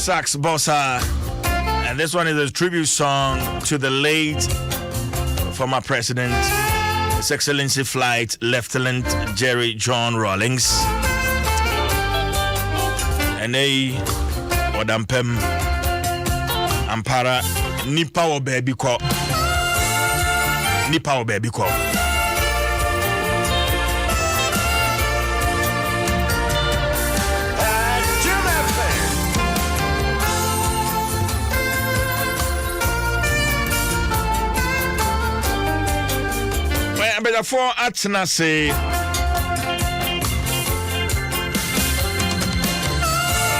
Sax Bossa, and this one is a tribute song to the late former president, His Excellency Flight Lieutenant Jerry John Rawlings. And they Odampem Ampara Nipa o baby ko for Atnase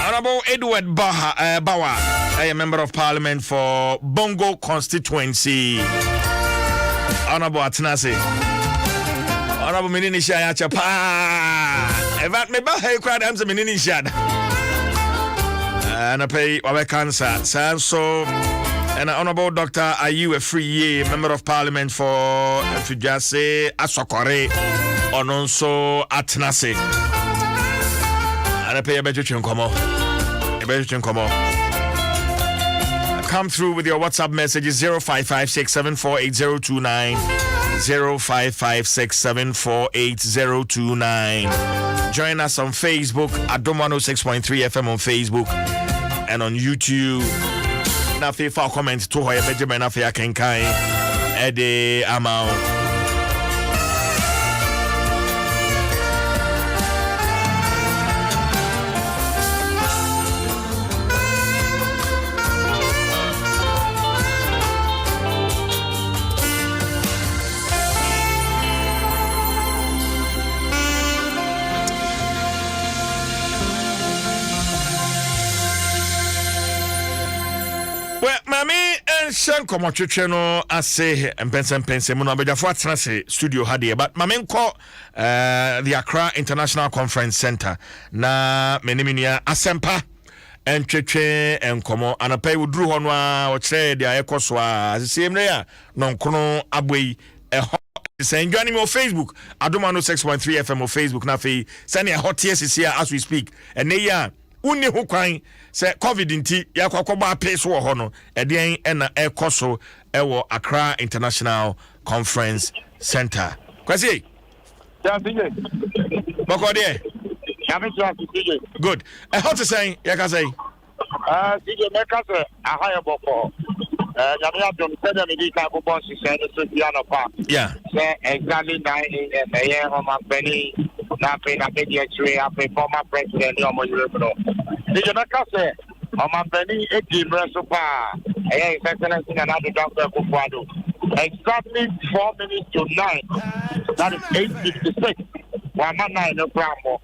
Honorable Edward Bawa, a member of Parliament for Bongo constituency. Honorable Atnase, Honorable Mininisha Chapa, Evat me Baha crowd am Mininisha and I pay our cancer. So and Honorable Dr. Ayu Free, member of Parliament for Fujase Asokore, Ononso Atnase. And I pay a better come. Come through with your WhatsApp messages 0556748029, 0556748029. Join us on Facebook, Adom 106.3 FM on Facebook and on YouTube. Na fe fa comment to ho ye Benjamin na fe akenkan e de amount. Shan komo twetwe no ase Mpensenpensenmu no abedafo atena studio hade but mamenko the Accra International Conference Center na menimia asempa entwetwe enkomo anapai wuduru ho no a o kire dia yekoso a asemre ya no nkono aboi Send joining me on Facebook, Adom 106.3 FM on Facebook. Na fe send a hot yes here as we speak. And they are unni ho kwan say COVID inti ya kwakoba pace wo ho no edien na ekoso ewo Accra International Conference Center. Kwasi. Yeah, DJ. Bokode. DJ. Good. How to say? Ya ka say? DJ Meka say a higher boko. Jamia Adom said me di ka boko si say so piano pa. Yeah. Say exactly 9 a.m. Penny na pe na pe die three after former president omo Europe no. DJ Meka say Penny e di so pa. His Excellency na the Dr. Kufuado. Exactly 4 minutes to 9. That is 8:56. One man no problem.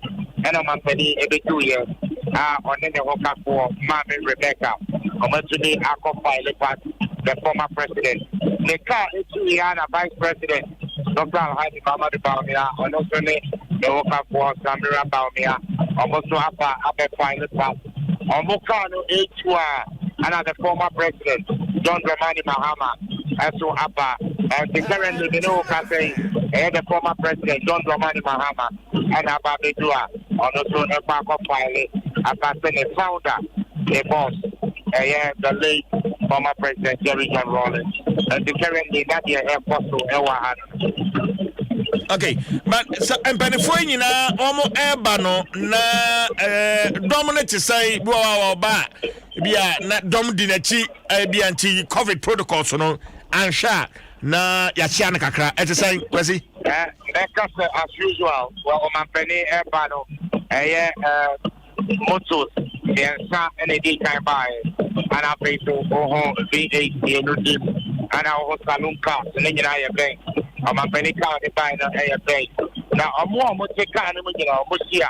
And Penny every 2 years. On the Hoka for Mammy Rebecca. Today, I can file the former president. The car is Vice President. Dr. Alhaji Mama de Baumia, on also the Hoka for Samira Baumia, almost to have a file pass. On Mokano H1, another former president, John Dramani Mahama, as to Abba, and the currently the Hoka saying, the former president, John Dramani Mahama, and Abba Bedua, on also a back of file. About the founder, the boss, the late former president Jerry John Rawlings, and the currently that year apostle Ewa. Okay, but Mpensenpensenmu nyina omo eba no na dominate say bo ba bia na dom di nachi bia anti COVID protocols no ansha na ya chia na kakra e te say kwesi as usual well Mpensenpensenmu eba no motos yensa ene di kan bai ana peso ho V8 enu ana ho salon car ne nyina ye ben Mpensenpensenmu car de bai na ye ben na omo te car ne mo nyina omo sia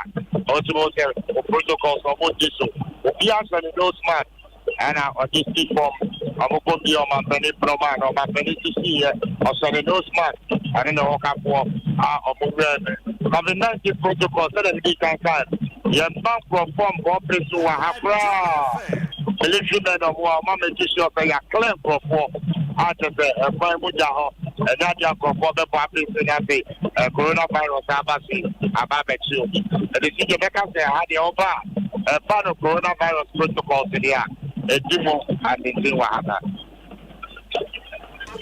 o to mo se protocols omo diso obi asa ne no smart ana o di form omo ko bi o Mpensenpensenmu proman o Mpensenpensenmu see o so ne no smart ana no ka po omo we COVID-19 protocol so that we can Your bank from office to Hafra. Military men of war, Mamma Tisha, a claim for out of the Prime Mujaho, and Nadia for the public coronavirus Ababetu. And the city Becca had the over a part of coronavirus protocols in the a demo and in Wahana.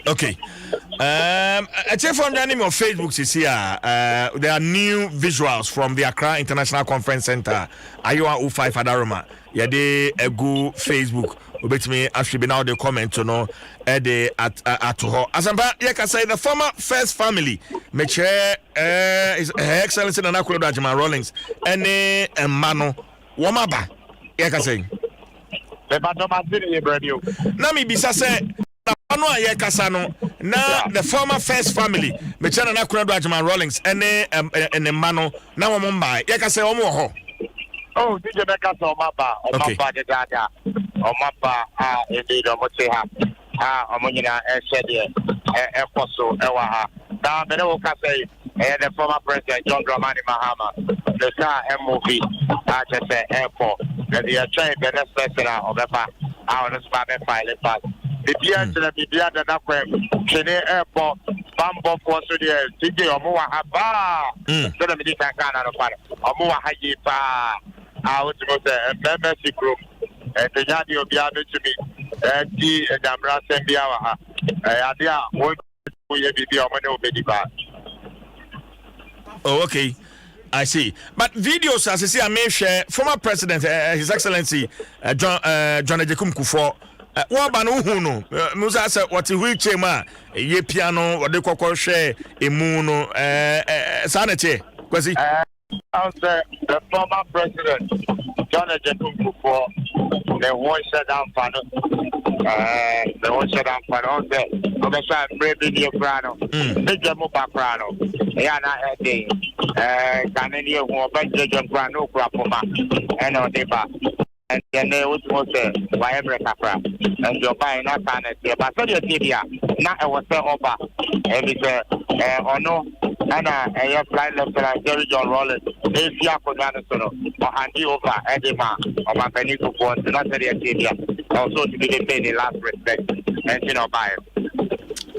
Okay. A check from the name of Facebook is here. There are new visuals from the Accra International Conference Center. Ayoa 05 Adaroma. Yade egu Facebook. Obetimi actually be now the comment to know at ho. Asamba yeka say the former first family meche His Excellency Nana Akufo-Addo Agyeman Rawlings ene emano womaba yeka say. The Badomazini Ebredio. Na mi bisa say no aye kasa no na the former first family me chana na Akufo-Addo Agyeman Rawlings ene emano na wo mba ye kasa wo mo ho. Oh, did you make us on my bar? On my bar, the data. On my bar, indeed, on what they have. Omonina, said here, Eposo, Ewaha. Now, the no say, the former president, John Dramani Mahama, the car MOV, at the airport, and they are trying the next person of the bar. I want to spam and file it fast. The Pierre to the Bibia, the Nakwem, Chene Airport, Bambo for Sudia, TJ, Omoa Haba, so the Medica Ghana, Omoa Hajipa. I was to go to a membership group, and the Yadi of Yabe to me, and the Damra Sembiawa. Adia, what will be on Oh, okay. I see. But videos, as I see, I may share former president, His Excellency John Ejekum Kufuor. What about no? Musa said, what is which ye piano, what they call share, imuno, sanity. Was he? The former president, John Ejekum Kufuor, the one shut down panel, the one shut down panel, the side, Brady Brano, Big Jamuba Brano, Yana Eddie, Canadian, who are Benjamin Brano, Crapoma, and Odeba. And then they would say, why ever Capra, and you're buying that kind of thing. But so you see, not I was over, and it's or no, and I flight left Jerry John Rollins, if you are for or Andy over Edema, or my penny to go, not the idea, also to be paid the last respect, and you know, buy it.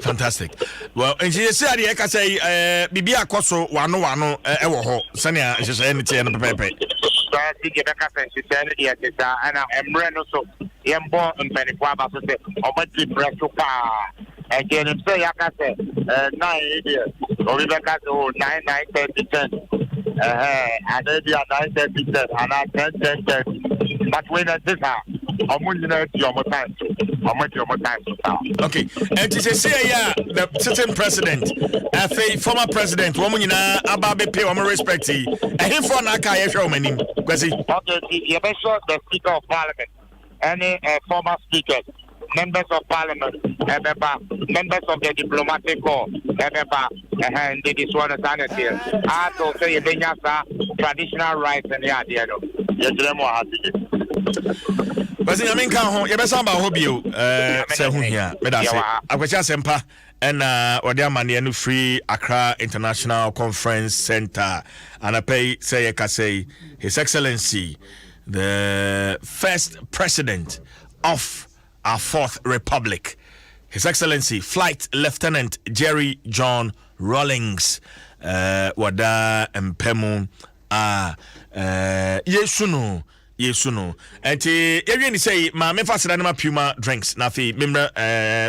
Fantastic. Well, and she said, I can say, Bibia Koso, Wano, Ewo, Sanya, she said, anything, Pepe. She said, yes, and I'm Reno, so Yambo and Pennyquaba, or what did Bresuka, and then him say, I can say, 9 years, or Rebecca, 9, 10, 10, and maybe a 9, 10, 10, and I 10, 10, 10. But when I did that, I'm going to your time. Okay, and to say, yeah, the sitting president, former president, woman, Ababe pay or respect, and him for Naka, show many. Okay, you make sure the Speaker of Parliament, any former speakers, members of Parliament, members of the diplomatic corps, and the dishonored sanity. Also, say you bring us traditional rights and the idea of but I mean, can't you better about hobby? Say who here? I was just sempa and what their money and free Accra International Conference Center, and I pay say I can say His Excellency, the first president of our Fourth Republic, His Excellency Flight Lieutenant Jerry John Rawlings, wada mpemu Yesuno. And everyone say, my Memphensenpensenmu Puma drinks, Nafi, member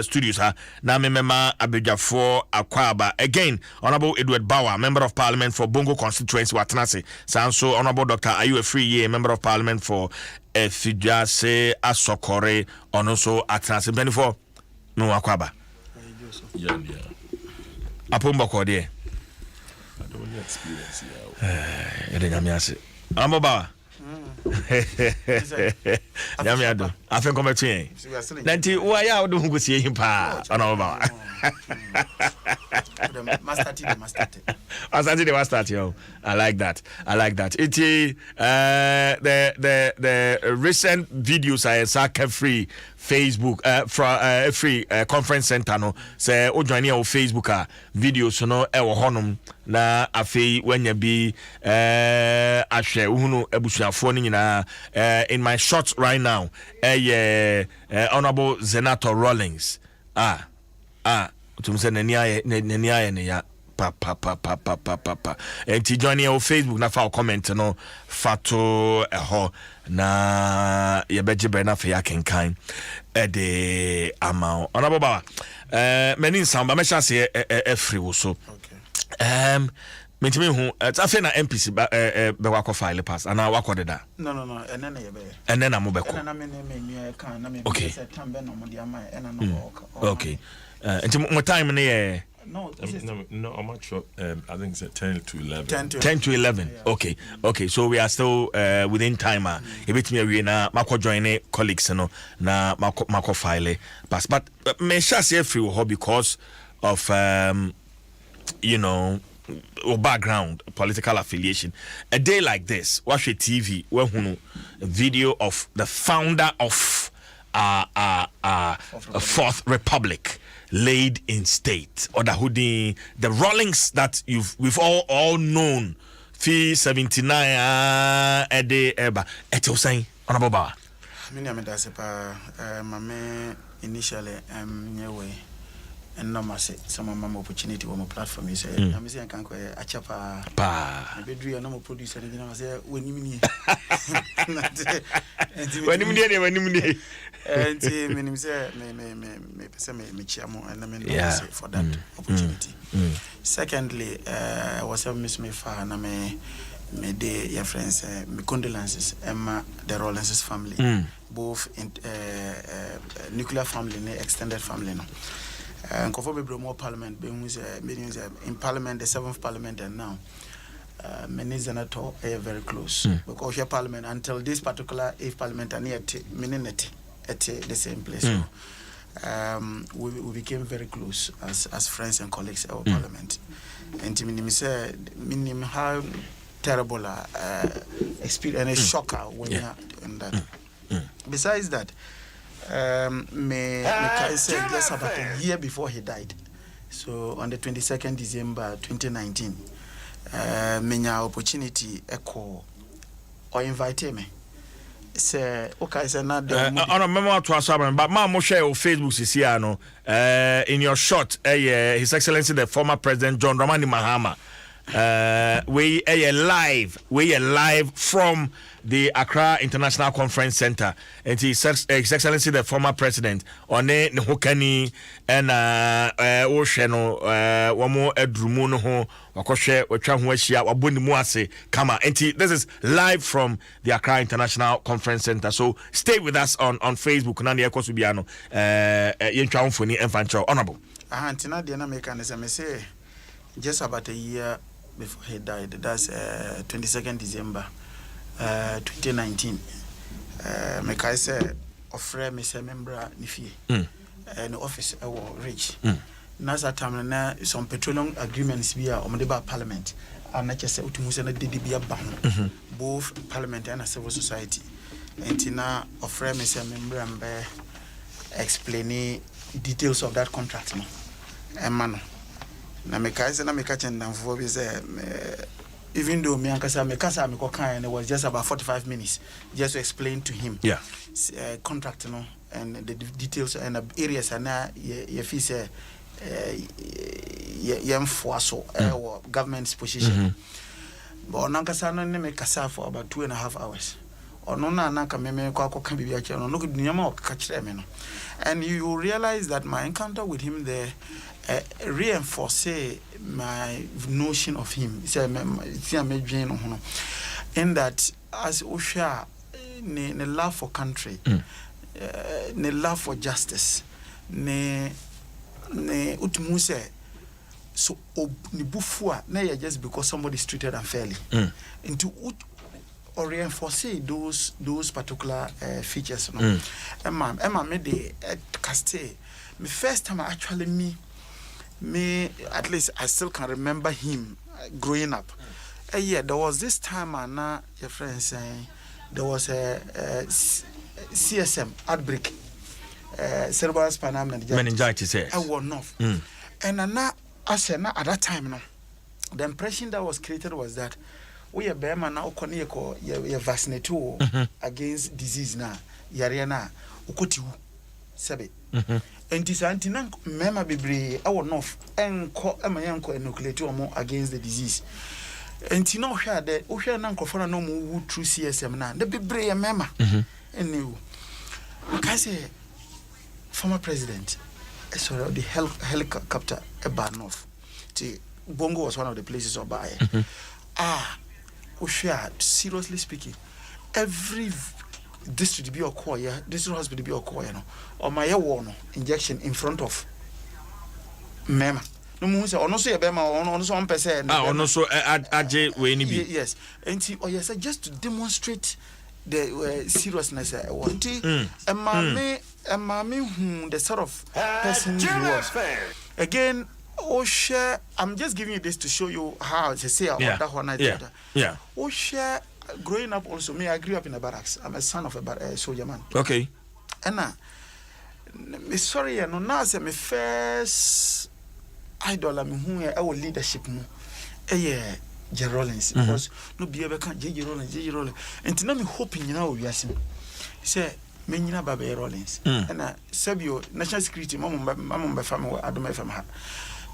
studios, na memema Abidjafo Akwaba. Again, Honorable Edward Bauer, Member of Parliament for Bongo Constituency, Watanase. Sanso, Honorable Dr. Ayu Free, Member of Parliament for Fijase Asokore, Onoso Atanase. Benifo, no Akwaba. Apumba Kodie. I don't want experience here. Honorable Bauer. Yamiado, I think I'm a chain. Nanti, why are you doing with him? Pa, yo. I like that. It the recent videos I saw free Facebook free conference center no say o join your Facebook videos no e wo honom na afei wanya bi ahwe uhunu abusuafo ni nyina in my shots right now honorable Senator Rawlings tum say nani aye ne ya pa enti join your Facebook na fa comment no fato ho na yebeje be na fa yakenkan de amount honorable baba many sound ba me chance free wo so mentimi hu afi na MPC be wako file pass ana wako deda no enena ye be enena mo beko enena me kan na me okay September no mo dia ma enena okay enti mo time ne ye no I'm not sure. I think it's 10 to 11. 10 to 11. Yeah. Okay. So we are still within time. A bit me na mako join colleagues no na mako file pass. But me sure say free because of background, political affiliation. A day like this, watch a TV where video of the founder of Fourth Republic laid in state, or the Rawlings that we've all known. Fee 79 a day eba. Eto saying honorable Baba. Me name that's mame initially nyewe and no masse some mama opportunity on my platform is I'm saying can a chapa pa bedru ya no producer ni na say when you and me say me pese me chiamo and me say for that opportunity. Secondly, was a miss me fa na me de your friends me condolences Emma the Rawlings family both in nuclear family and extended family no and conform more parliament being in parliament the 7th parliament and now many senator are very close because your parliament until this particular 8th parliament and yet minute at the same place. We became very close as friends and colleagues at our parliament. And to say how terrible experience and a shocker when you're in that. Besides that, me said just about a year before he died. So on the 22nd December 2019, me opportunity echo or invite me. Say okay, say not the remember to us but ma mo share on Facebook sisi no in your shot His Excellency the former President John Dramani Mahama we live from the Accra International Conference Center and His Excellency the former President one ne hokani and osheno wamo edrumu no ho wakoshe watwa ho ahia waboni mu ase kama and this is live from the Accra International Conference Center, so stay with us on Facebook na ne ekoso bia no yentwa ho foni emfancho honorable antina de na make an say just about a year before he died, that's 22nd December 2019. Mekai say offer me say member nifi and office rich. Nasa time na some petroleum agreements via omdeba parliament and not just utumusa na didibia ban both parliament and civil society. And now offer me say member and explaining details of that contract no. Emano na mekaise na mekache ndamfo bi say even though me ankasa mekasa me kokan it was just about 45 minutes just to explain to him contract no and the details and the areas and ye fee say yemfoaso government's position but onankasa no ne mekasa for about 2.5 hours ono na anaka me kwa kokan bibia che no no nyama ka kire me no and you realize that my encounter with him there reinforce my notion of him. In that, as Osha, ne love for country, ne love for justice, ne utmuse so ni bufua na just because somebody is treated unfairly. Into or reinforce those particular features. Emma me de caste. Me first time actually me me at least I still can remember him growing up. Yeah, there was this time and your friend saying there was a CSM outbreak, cerebral spinal meningitis. I was not, and now I said at that time, no, the impression that was created was that we are better now. You vaccinate against disease now. Yariana, ukoti sebe. And this anti-nan mema bebre our north and call emayanko enucleate more against the disease. And you know here that Usha Nanko for no more through CSM now. The bebre mema and new. I say former president, sorry, the helicopter a north. Bongo was one of the places of buy. Usha, seriously speaking, every district be a choir, district hospital be a choir, no, or my one injection in front of Mema. No more say, or no say a Bema, or no 1%. Or no so AJ way be. Yes, and see, or yes, just to demonstrate the seriousness I want to, and mammy, whom the sort of person he was. Again, Osha, I'm just giving you this to show you how to say that one I did. Yeah. Osha. Growing up also, me, I grew up in a barracks. I'm a son of a soldier man. Okay. And now, me sorry, no, now say me first idol, I'm who our leadership, J. Rollins, because no be ever can't J. Rollins. And to know me hoping, you know, we are saying, he said, Menina Baby Rollins. And Sabio, national security, Mamma, family, I don't know if I'm happy.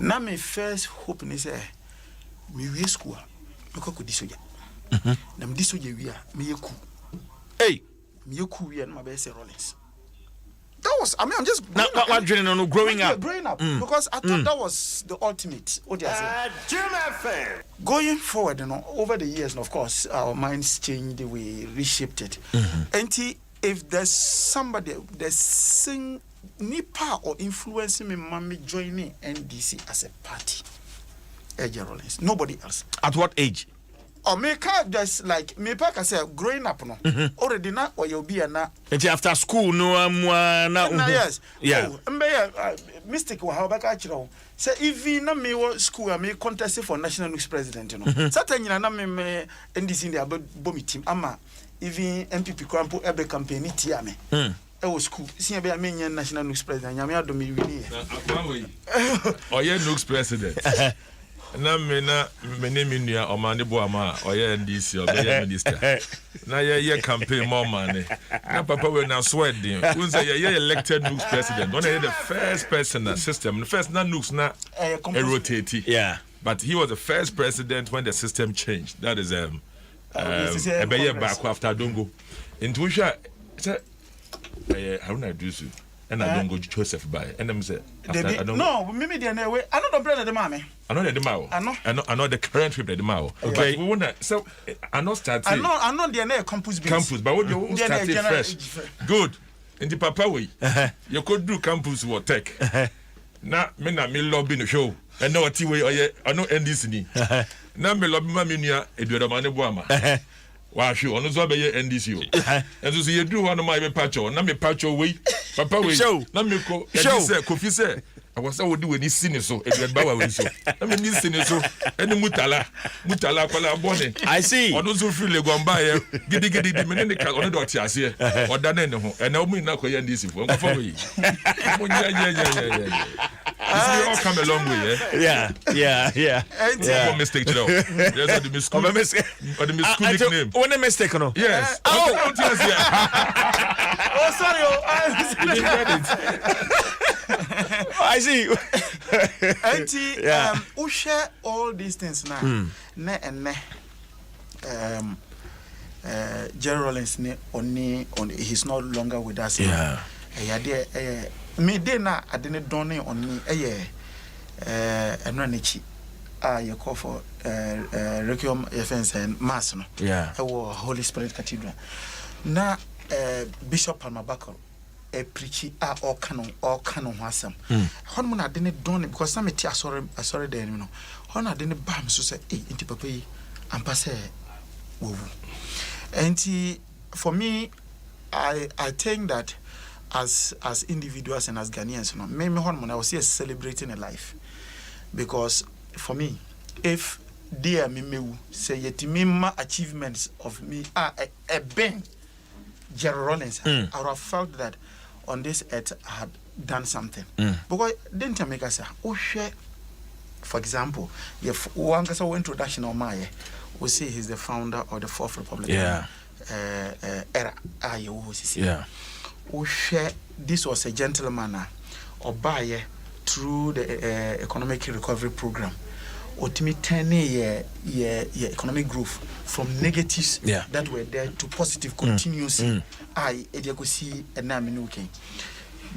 Now, me first hoping is me school, because could this Nam diso je wia me yeku. Hey, me yeku wia no be say Rollins. That was I'm just now what no growing up because I thought that was the ultimate. What going forward, you know, over the years, and of course our minds changed, the way reshaped it. And if there's somebody there's sing nipa or influencing me mommy joining NDC as a party, AJ Rollins, nobody else. At what age? Or make her just like me pack I say growing up no already now or you'll be a na after school no yes yeah mistake how back actually say if na me school I me contest for national news president you know certain na me NDC in the bomi team ama even MPP crampo every campaign tia me was school see be me national news president nyame adom me wini or ye news president na me name nua omande boama oye NDC obe minister na ye campaign more money na papa we na sweating who say ye elected news president one the first person na system the first na news na rotate but he was the first president when the system changed that is ebeye back after dongo into sha how na do so and I don't go Joseph by and them say no me dey na way I know the brother the mama I know the Mao. I know the current trip the Mao. Okay. We wanna so I know start. I know the na campus, but what you start fresh. Good. In the papa way. You could do campus or tech. Na me lobby no show. And no ati way I know NDC ni. Na me lobby ma me nua Eduardo Mane Boama. Wa show ono so be NDC o. And so you do one my patcho. Na me patcho way. Papa way. Na me ko Kofi say I was so do any sin so Edward Bawa we so. I mean this sin so any mutala kwala bone. I see. Ono so feel le gwamba ye gidi di me ne ka ono do ti ase. Oda na ne ho. E na o mu na ko ye ndisi fo. Nko fo we. Mo nya. This all come a long way, yeah. One mistake to know. There's the school. Or the school nickname. One mistake, no? Yes. Oh, sorry. I see. We share all these things now. Jerry Rollins he's no longer with us. Yeah. Me de na adene donne on me enranichi you call for requiem offense and mass no Holy Spirit Cathedral na Bishop Palmabakol preachy all canon wasam hon na adene donne because na me ti asori there no hon adene bam so say inti papa yi ampa say wowu enti for me I think that as individuals and as Ghanaians, me I was here celebrating a life. because for me, if dear me say yetimima achievements of me are a ben Jerry Rollins, I would have felt that on this earth I had done something. Because didn't I make us say, oh share, for example, if one gets our introduction on my we say he's the founder of the Fourth Republican era. Yeah. Oh share, this was a gentleman or buyer through the economic recovery program. Or to me, 10 year economic growth from negatives that were there to positive continuous. I could see a name.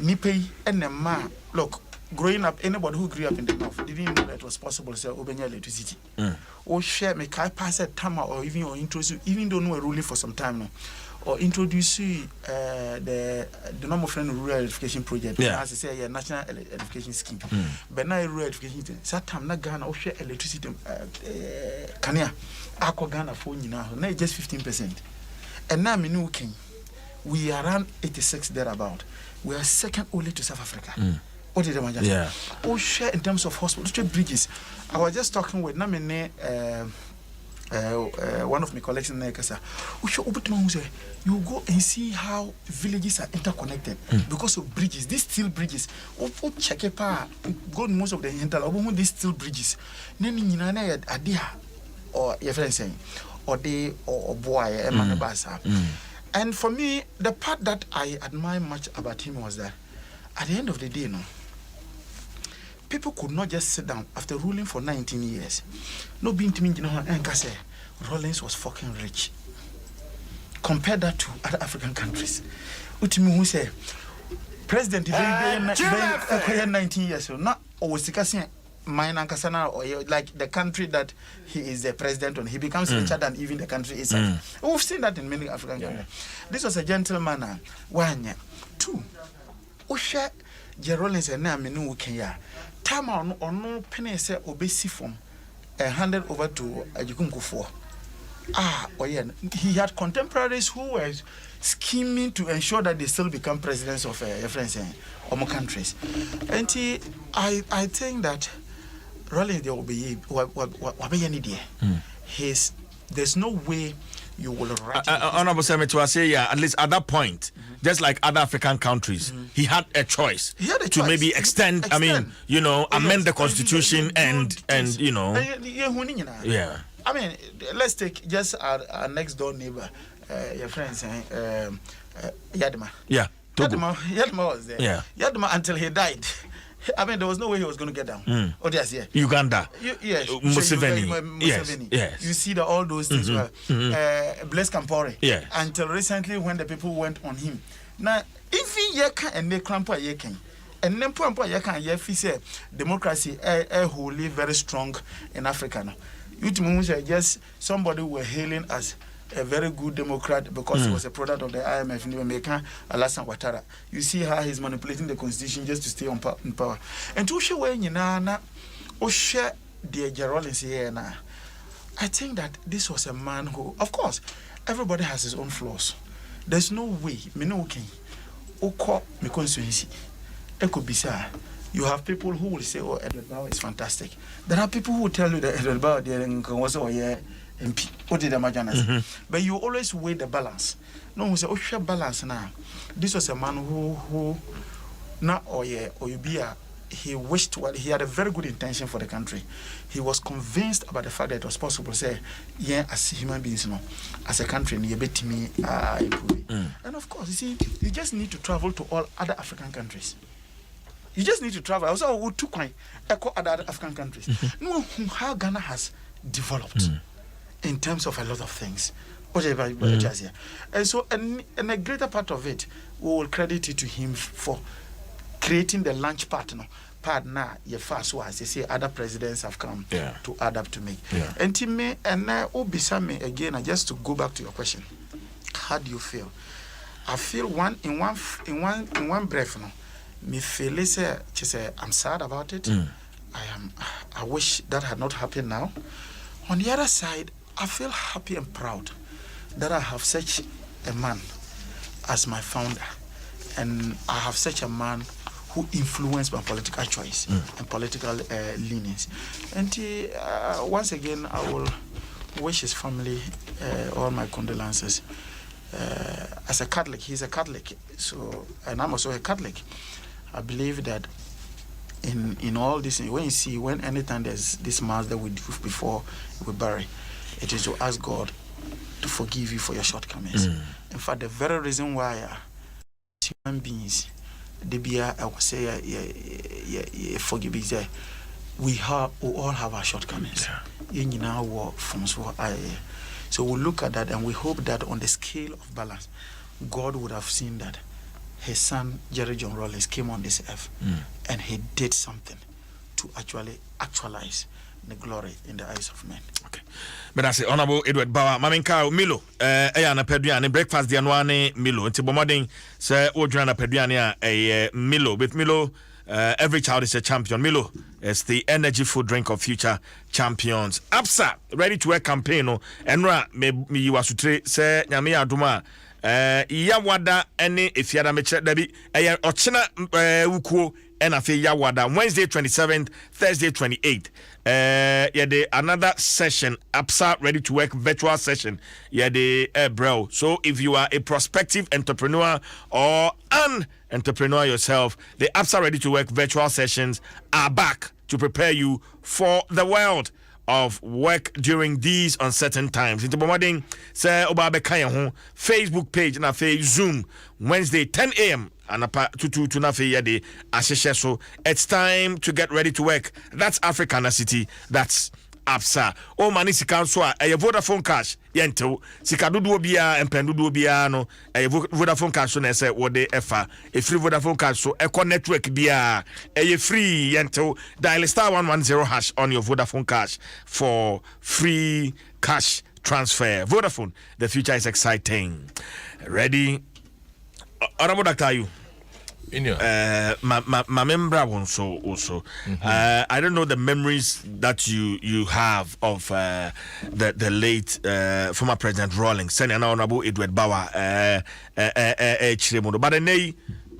Nipe and a ma look, growing up, anybody who grew up in the north didn't know that it was possible to say open your electricity. Or share me kai pass a tama or even or introduce, even though no ruling for some time now. Or introduce the normal friend rural education project, as I say, a national education scheme. But now rural education, Satam na Ghana, or share electricity, Kanya, Aqua Ghana phone you now, just 15%. And now Minuking, we are around 86 thereabout. We are second only to South Africa. What did I imagine? Yeah. Oh, share in terms of hospital bridges. I was just talking with Namene. One of my colleagues in Nekasa, you go and see how villages are interconnected because of bridges. These steel bridges, check it out. Go most of the intel. These steel bridges. Nani nina adia or your friend saying, or they or boy Manabasa. And for me, the part that I admire much about him was that at the end of the day, people could not just sit down after ruling for 19 years. No being to me, and say Rollins was fucking rich. Compare that to other African countries. Utimi who say President 19 years old, not always mine and Kasana or like the country that he is the president on, he becomes richer than even the country itself. We've seen that in many African countries. This was a gentleman. One, two. Usha Rollins and Naminu Kenya. Time on no penny say obesi form handed over to Ajukunku for. He had contemporaries who were scheming to ensure that they still become presidents of friends or countries. And I think that Rollins there will be there's no way you will write. Honorable Senator, I say at least at that point, just like other African countries, he had a choice. To maybe extend. I mean, amend the constitution and yeah. I mean, let's take just our next door neighbor, your friend Yadima. Yeah. Yadima was there. Yeah. Yadima until he died. I mean, there was no way he was going to get down. Oh, yes, yeah. Uganda. Yes. Museveni. Yes. You see that all those things were Blaise Compaoré. Yes. Until recently when the people went on him. Now, if he and they crampa yekin, and then pump yakan say democracy wholly very strong in Africa now. You just somebody were hailing as a very good Democrat because he was a product of the IMF in America, Alassane Ouattara. You see how he's manipulating the constitution just to stay in power. And to show when you know, share the Rollins here now. I think that this was a man who, of course, everybody has his own flaws. There's no way, it could be sad. You have people who will say, "Oh, Edward Bauer is fantastic." There are people who will tell you that Edward Bauer also MP. What did imagine? But you always weigh the balance. No one say, "Oh, share balance now." This was a man who not he wished well. He had a very good intention for the country. He was convinced about the fact that it was possible to say, as human beings, as a country, and improve. And of course, you see, you just need to travel to all other African countries. You just need to travel. Also, to echo other African countries. No, how Ghana has developed in terms of a lot of things. And so, and a greater part of it, we will credit it to him for creating the launch partner your first was they say other presidents have come to add up to make. And to me and now me again, just to go back to your question, how do you feel? I feel in one breath me feel say I'm sad about it. I wish that had not happened now. On the other side, I feel happy and proud that I have such a man as my founder, and I have such a man who influence my political choice and political leanings. And once again, I will wish his family all my condolences. As a Catholic, he's a Catholic, so, and I'm also a Catholic. I believe that in all this, when anytime there's this mass that we do before we bury, it is to ask God to forgive you for your shortcomings. In fact, the very reason why human beings, I would say, forgive me, we all have our shortcomings. So we look at that and we hope that on the scale of balance, God would have seen that his son Jerry John Rawlings came on this earth and he did something to actualize the glory in the eyes of men. Okay. But I say Honorable Edward Bawa, Mamenka Milo, na peduane breakfast the anwane Milo. Nti bomodin say odwana peduane a Milo. With Milo, every child is a champion. Milo is the energy food drink of future champions. APSA ready to work campaign no. Enra me yiwasutre say nyame adoma yawada ene efiada meche dabi ochina wukuo ena fe yawada Wednesday 27th, Thursday 28th. Yeah, another session, APSA ready to work virtual session. Yeah, bro. So if you are a prospective entrepreneur or an entrepreneur yourself, the APSA ready to work virtual sessions are back to prepare you for the world of work during these uncertain times. Into bombarding, say Obabe Kaya Facebook page na fe Zoom Wednesday 10 a.m. and to na fe yade asheshe. So it's time to get ready to work. That's African City. That's APSA. Oh manisi council a Vodafone cash yento sikadudu bia empendudu bia no a Vodafone cash so na say wode efa a free Vodafone cash so eco network bia a free yento dial *110# on your Vodafone cash for free cash transfer. Vodafone, the future is exciting. Ready? Honorable Dr. Ayu. My memory also. I don't know the memories that you have of the late former President Rawlings, Senator Honorable Edward Bawa, but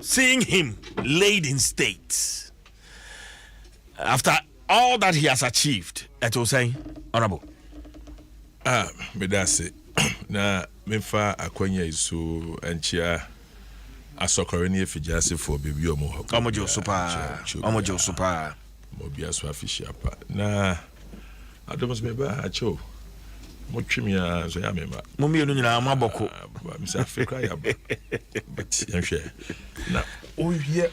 seeing him laid in state after all that he has achieved, it was saying, Honorable. Me that's it. Na mefa akwanya isu enchia asokoreni efijase for baby omo omojo super mobi aso afishia pa na adomos me ba acho mo twimia so ya mema mo mienu nyina mo aboko mi sa afrika ya ba but yanhwe na ohwe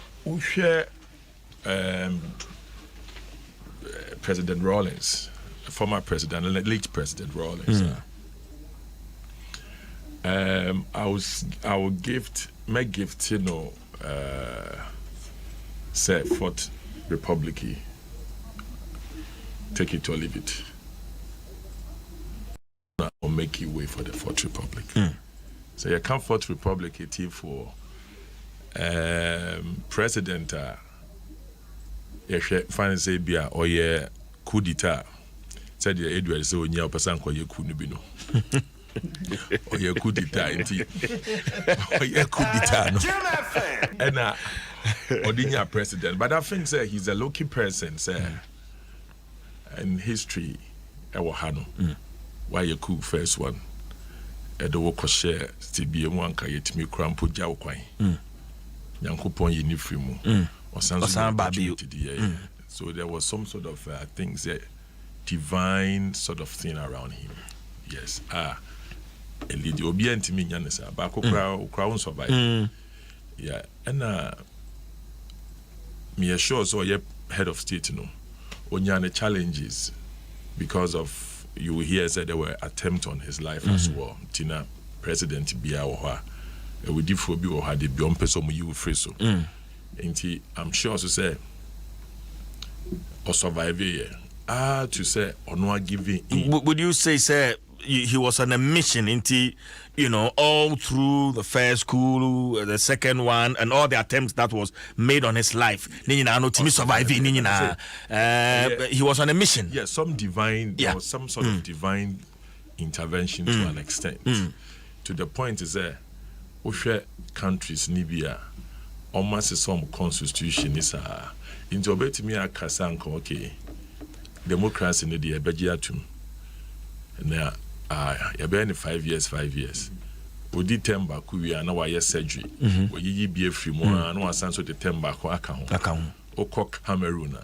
President Rawlings, former president, late President Rawlings. I will gift, you know, say Fourth Republic, take it or leave it, or make you way for the Fourth Republic. So you come Fourth Republic for president. Fine say bia or ye coup d'etat. Said the Edward so nya person ko ye coup no bi no. Or ye coup d'etat inti. Or ye coup d'etat no. And Odinya president, but I think say he's a lucky person say in history ewo ha no. Why ye coup first one. Edo wo ko share TBA mu anka yetimi krampo gya wo kwan. Nyankopon ye ni free mu. So there was some sort of things that divine sort of thing around him. Yes. A lady obedient to me, Yanisa, but crown survive. Yeah. And me assure so you're head of state, you know, when you're challenges because of you hear said there were attempts on his life as well. Tina President Biawa, we did for you had the beyond person you free so. I'm sure to say or survive to say or not giving in. Would you say he was on a mission into, you know, all through the first school, the second one, and all the attempts that was made on his life? He was on a mission. Yeah, some divine or some sort of divine intervention to an extent. To the point is that countries Libya almost some constitution is into obey me a casanco, okay. Democracy in the Begiatum. Now, you've been 5 years. We did term back, we are now a surgery. We be a free more, and one sense of the term back account. Okok Cameroon.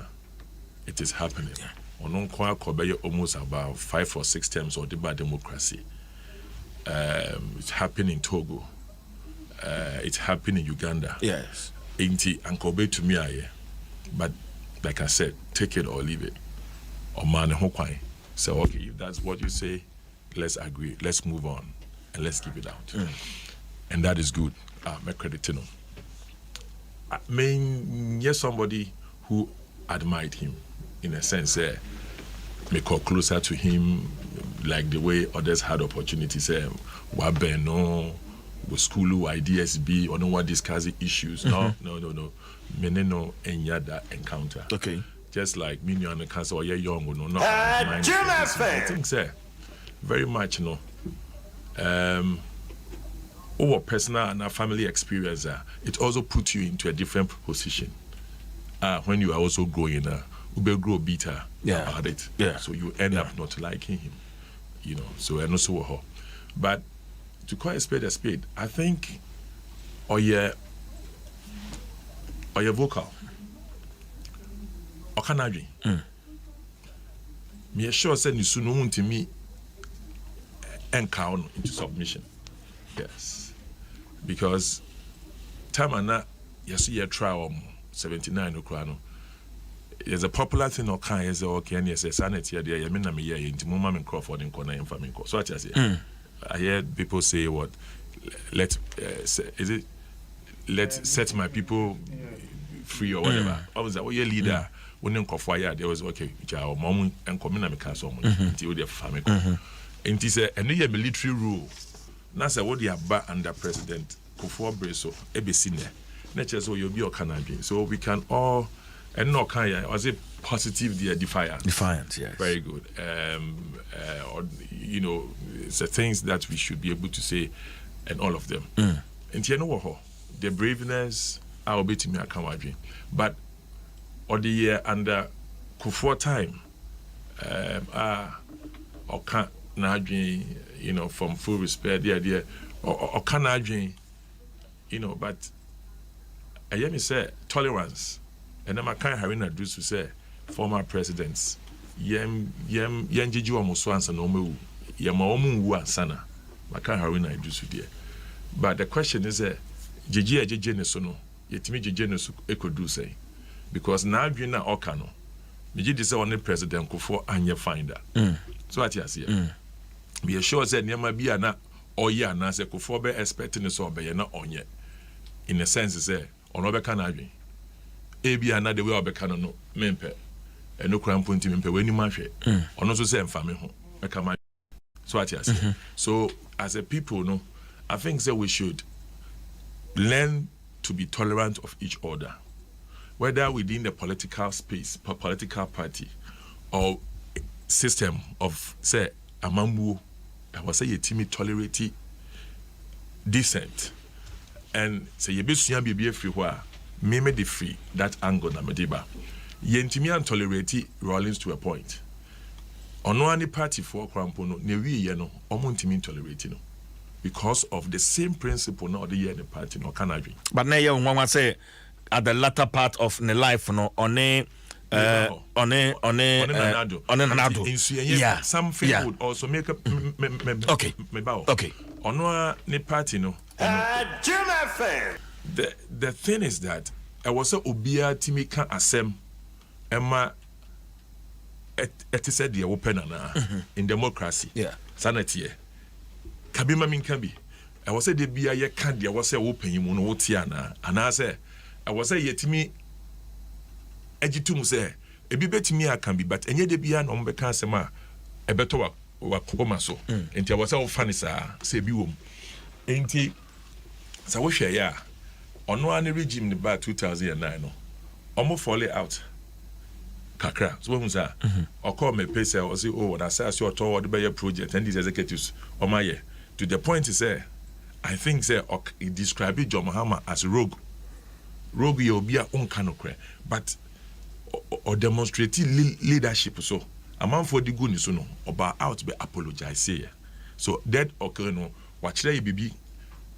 It is happening. On Unqua Kobe almost about 5 or 6 terms of the bad democracy. It's happening in Togo. It's happening in Uganda. Yes. Inti and Kobe to me, but like I said, take it or leave it. Or man, so okay, if that's what you say, let's agree, let's move on, and let's keep it out. And that is good. My credit to him. I mean, yes, somebody who admired him, in a sense, me call closer to him, like the way others had opportunities. Wabeno, with school ideas be, or no one discussing issues. No. Me no any other encounter. Okay. Just like me and the cancer or young or no. I think very much over personal and family experience, it also puts you into a different position. When you are also growing, you grow bitter about it. Yeah. So you end up not liking him. So and also but to call a spade, I think your vocal. Okanadri. Me sure said you soon want to me encounter into submission. Yes. Because Tamana, yes, you try 79 Ukrano. There's a popular thing or kind is okay, and yes, sanity there, you mean I'm here into Mumma and Crawford in Corner and Flamingo. So I say, I hear people say what let's set my people free or whatever. I was like, oh, your leader. When there was okay, our mom and community castle until their family. And he said, and the military rule. Nasa what they are under President Kufuor Breso, Ebesine. Nature so you'll be a Canadian. So we can all and no Kaya was a positive defiance. Defiance, yes. Very good. It's the things that we should be able to say, and all of them. And you know the braveness, I'll be to me a Kamadri. But or the year under Kufuor time, or can't nadri, from full respect, the idea, or can't nadri, but I hear me say tolerance, and then I can't have to say former presidents, Jiju almost once and Omu, Yamaomu Wansana, I can't have to do so there. But the question is, Jiji Nesono, Yetimi Jenesu Eco do say. Because now you know Okano, you just on the president Kufuor and you find that. So what you see, be sure that there might be an or ya na se Kufuor be expecting the so be not on yet. In a sense, say on over Canadian. Be another way of no mempe, and no crown point mempe when you march it. On also say family home. So what you see. So as a people, no, I think that we should learn to be tolerant of each other. Whether within the political space, political party, or system of, say, Amambu, I was say, a timid, tolerate, decent, and say, you be soon be free where, me the free, that angle, na mediba. Yentimi and tolerate Rollins to a point. On one party for Crampono, Nevi Yeno, Omontimi tolerate, because of the same principle, not the year in the party, no Canary. But now you want to say, at the latter part of the life, Nanado. Yeah, some people would also make a okay. On one party, no. The thing is that I was so obia Timika Asem Emma it said the open in democracy. Yeah. Sanity. Kabima min can be. I was said the be a candy, I was say open you mono tiana, and I say I was say yet me ejitum say a bit me I can be, but any de be an umbeka sema a better wakoma so. And I was all funny sir, say be womb. Ain't he? So we share ya on one regime in about 2009 no almost fall out kakra so when say or call me pay say or say oh when I say your toward the project and these executives on my year to the point is say I think say he described John Mahama as rogue rogue ye obi a onka no kra but or demonstrate leadership so a man for the good so no oba out be apologize here so that occur no wachire ye bibi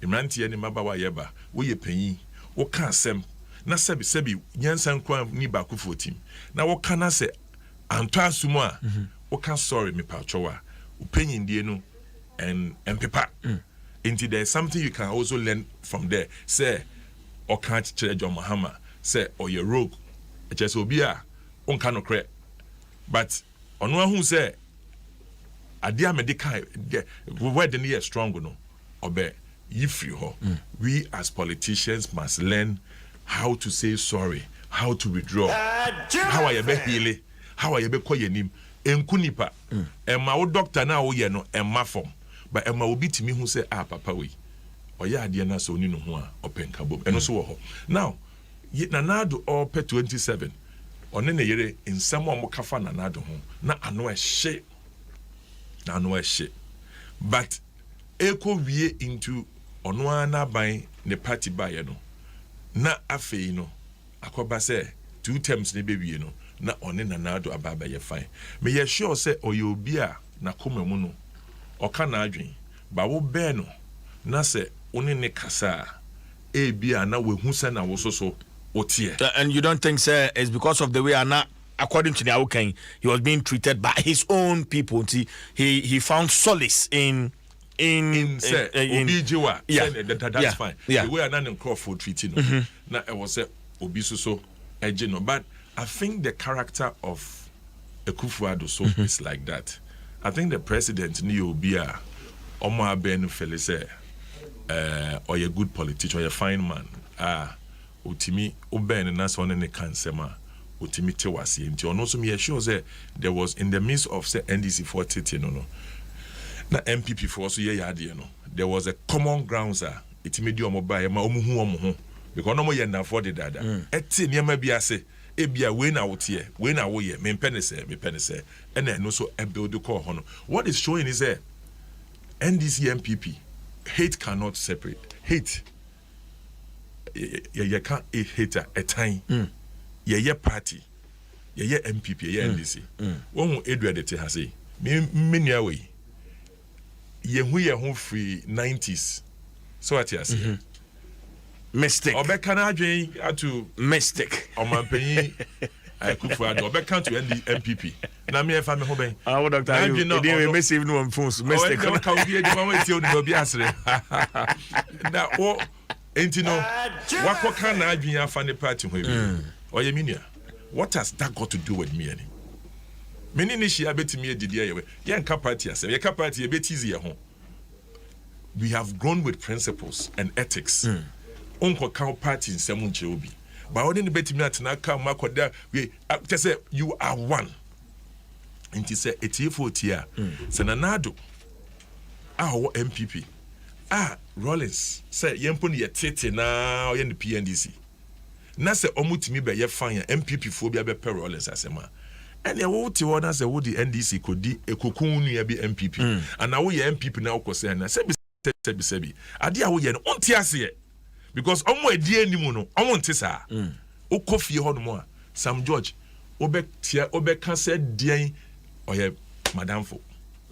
imrantie ne mabawa yeba wo ye panyi wo ka asem na sebi nyansan kwa ni ba ku fotim na wo ka na se anto asumu a wo ka sorry me pa chowa wo panyi ndie no and pepa into there's something you can also learn from there say or can't change John Mahama say or your rogue just obi a onka no kre but ono hu say adia medical where the near strong no obe yifri ho we as politicians must learn how to say sorry, how to withdraw, how are you be heal, how are you be call your name enkunipa emma wo doctor na wo ye no emma form but emma obi timi hu say papa we oya ade na so ni no ho a openka bom eno so wo ho now nanado or pe 27 one ne yere nsam o mokafa nanado ho na ano ehye but eko wie into ono ana ban ne party baye no na afei no akoba say 2 terms ne be wie no na one nanado ababa ye fine me ye sure say oyobi a na koma mu no oka na adwen ba wo be no na say one ne kasa e bia na wehu say na wo so otie. And you don't think sir it's because of the way Anna according to the Awoken he was being treated by his own people. He found solace in Obijiwa. Yeah, that's fine. Yeah. The way Anna and Crawford treating now I was say Obiso ejino, but I think the character of Akufo-Addo so is like that. I think the president ni Obia Omo Abenu fele say or a good politician or a fine man utimi oben na so ne kansema utimi tewasi nti ono so me sure say there was in the midst of say NDC 40 no na MPP for so ye yade no there was a common grounds itimi di omo bae ma omo hu because no mo ye na for the dada eti niam bi ase e bia we na wote we na wo ye me penese ena no so e build call hono what is showing is that NDC MPP hate cannot separate hate you can't hate a time ye party ye MPP ye NDC won Edward te ha say me nua we ye hu free 90s so what you say Mystic obeka na adwen atu Mystic omanpanyi Akufo-Addo obeka to MPP na me fa me ho ben doctor you dey message no on phones Mystic ka obi e di ma eti oni obi asre na o enti no wakoka na adwen afa ne party ho ebi oye minia what has that got to do with me any many ni shia betimi edidi ayewe ye nka party asem ye ka party e betizi ye ho we have grown with principles and ethics onko ka party nsem nche obi ba woni ne betimi atena ka makoda we say you are one enti say etifo tia senanado awo MPP Rollins say yempo ne yetete na ye ne PNDC na say omutimi be ye fan MPP fo bia be per Rollins asema ene wo ti wona say wo di NDC kodi ekokun nu ya bi MPP ana wo ye MPP na wo say na sebi ade a wo ye no onti ase because omo adi animu no omo nti sa wo kofie ho no mo a Sam George obe ka say dien oye madamfo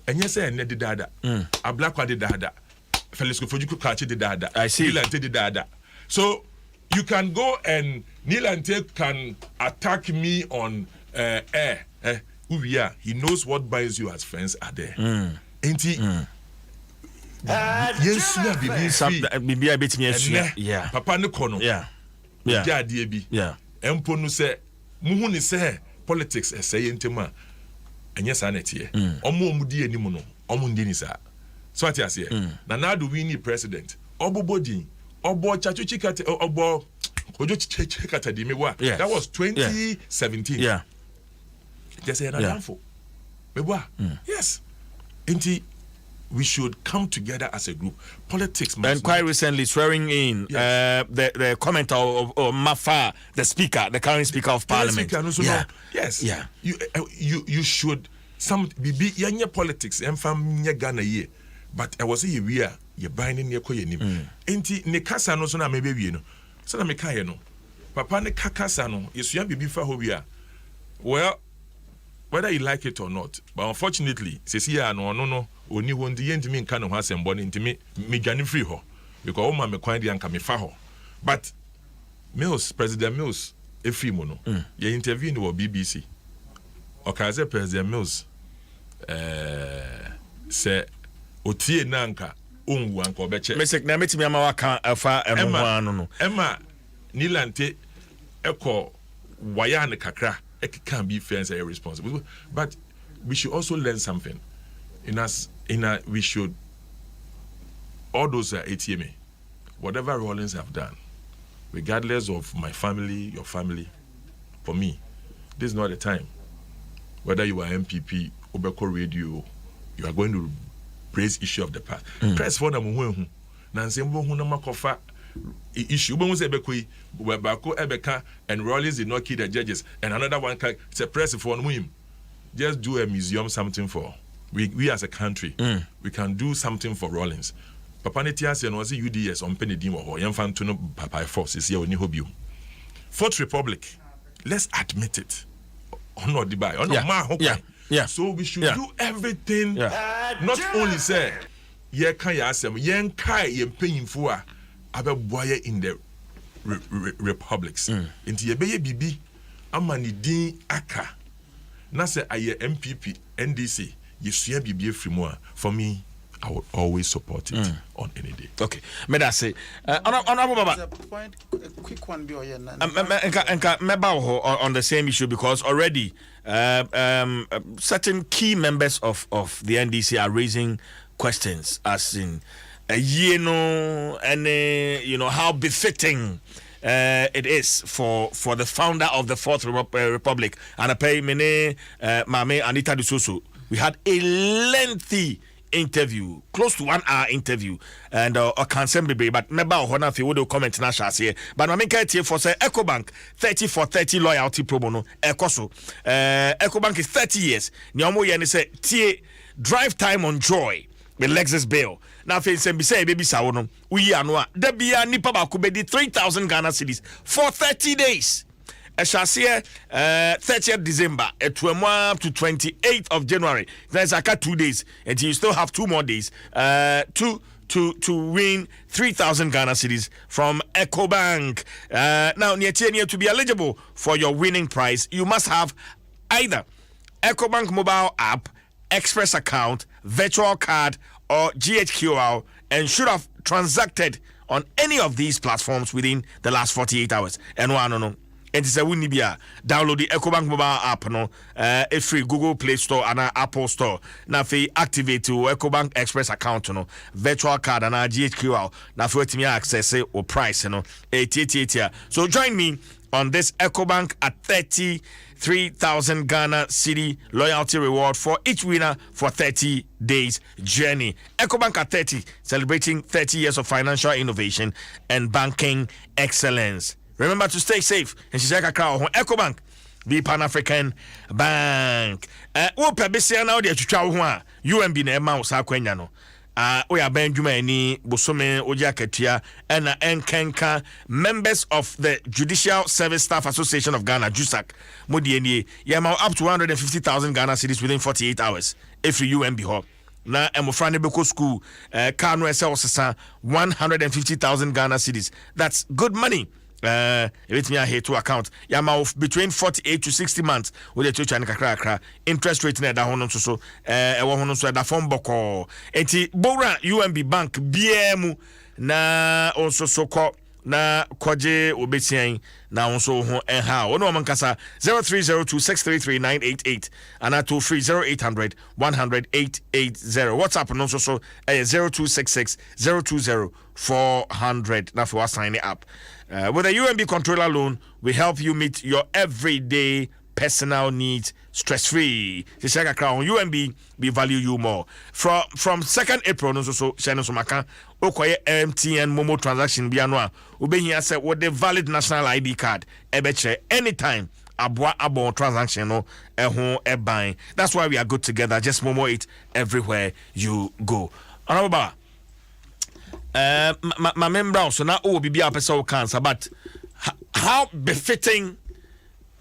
enye say ene de dada ablakwa de dada Felix Kofojuku kachi de dada Nilante de dada so you can go and Nilante can attack me on air who we are he knows what binds you as friends are there enti yes na bibi abetimi asua yeah papa ne kono yeah jade bi empo no se muhu ni se politics eseye ntema enye sa na tie omo di anim no omo ndi ni sa so ati ase na nado we need president obobodin obo chachuchikate obo ojo chikata di mewa that was 2017 yeah just say na for mewa yes enti we should come together as a group. Politics must and quite recently swearing in the commenter of Mafa, the speaker, the current speaker of parliament. Yes. Yeah. You should be young politics and from Ghana ye. But I was here we are you binding your koye nim. Enti ne kasa no so na mebe wie no. So na me ka ye no. papa ne kakasa no yesua bibi fa ho wi a well whether you like it or not, but unfortunately sesi ya no oni ho ndi yentimi nka ne ho asembo ne ntimi me dwane free ho because o ma me kwan dia nka me fa ho. But President Mills efri mo no ye interview no BBC okaze President Mills se otie nanka onwu anka obeche mesek na metimi ama waka afa emwa no nilante eko waya ne kakra can be fair and irresponsible, but we should also learn something. We should all those ATM, whatever Rollins have done, regardless of my family, your family, for me, this is not the time. Whether you are MPP, Obeko Radio, you are going to raise issue of the past. Press for them who Nancy Makofa issue Webako Ebeka and Rollins did not kill the judges, and another one say press for him. Just do a museum something for we as a country. We can do something for Rollins. Papa Netias and was UDS on Penny Dimo or Yanfantuno Papa Force is here on Nihobium. Fourth Republic, let's admit it. Honor Dubai, honor So we should do everything, not only say ye can yasem, yen kai yen paying for Abe in the republics. Into ye beye bibi, amani din aka. Na se aye MPP, NDC, ye suye bibi free for me. I would always support it on any day. Okay, me that say, honorable Baba. A quick one, be on the same issue because already certain key members of the NDC are raising questions, as in, how befitting it is for the founder of the Fourth Republic, and I pay Mene Mame Anita Dusoso. We had a lengthy interview, close to 1 hour interview, and a concern baby, but maybe Hona fi would comment na share. But I mean, for say EcoBank 30 for 30 loyalty pro bono. EcoSo EcoBank is 30 years. Nyomo yeni say tie drive time on joy with Lexus Bill. Now fi say baby sawono. Uyi anwa. Debia nipa ba kubedi 3,000 Ghana cedis for 30 days. I shall see 30th December to 28th of January. There's like 2 days, and you still have 2 more days to win 3,000 Ghana cedis from EcoBank. Now, near to be eligible for your winning prize, you must have either EcoBank mobile app, Express account, virtual card, or GHQR, and should have transacted on any of these platforms within the last 48 hours. And no. And it's a Winibia. Download the EcoBank mobile app, a free Google Play Store and Apple Store. Now, if you activate your EcoBank Express account, virtual card and GHQR. Now, if you want to access or price, 88. So join me on this EcoBank at 33,000 Ghana City loyalty reward for each winner for 30 days journey. EcoBank at 30, celebrating 30 years of financial innovation and banking excellence. Remember to stay safe. And she's like a crowd on EcoBank, the Pan-African Bank. Pebisia now the Chucha UMB ne mouse Aqueniano. We are Benjamin Bosome Ojaketia and Enkenka, members of the Judicial Service Staff Association of Ghana, JUSAC, Modieni, Yama up to 150,000 Ghana cedis within 48 hours. Every UMB hop. Na Emofrane Beko School, Kano SL 150,000 Ghana cedis. That's good money. Let me here to account. Yama of between 48 to 60 months with the church and kakra interest rate na da hono so hono so da form boko enti Bora UMB Bank BM na also so ko na kwaje obetian na also ho enha ono mankasa 0302633988 and at 230 800 WhatsApp no so 0266 020 400 na for sign it up. With a UMB controller loan, we help you meet your everyday personal needs stress-free. UMB, we value you more. From 2nd April, no so Shano Somaka, Okoye MTN Momo transaction bianwa. Ube here said what the valid national ID card. Ebeche anytime. Abo transaction no buying. That's why we are good together. Just Momo it everywhere you go. Honorable my member so now bibi apesa o cancer but how befitting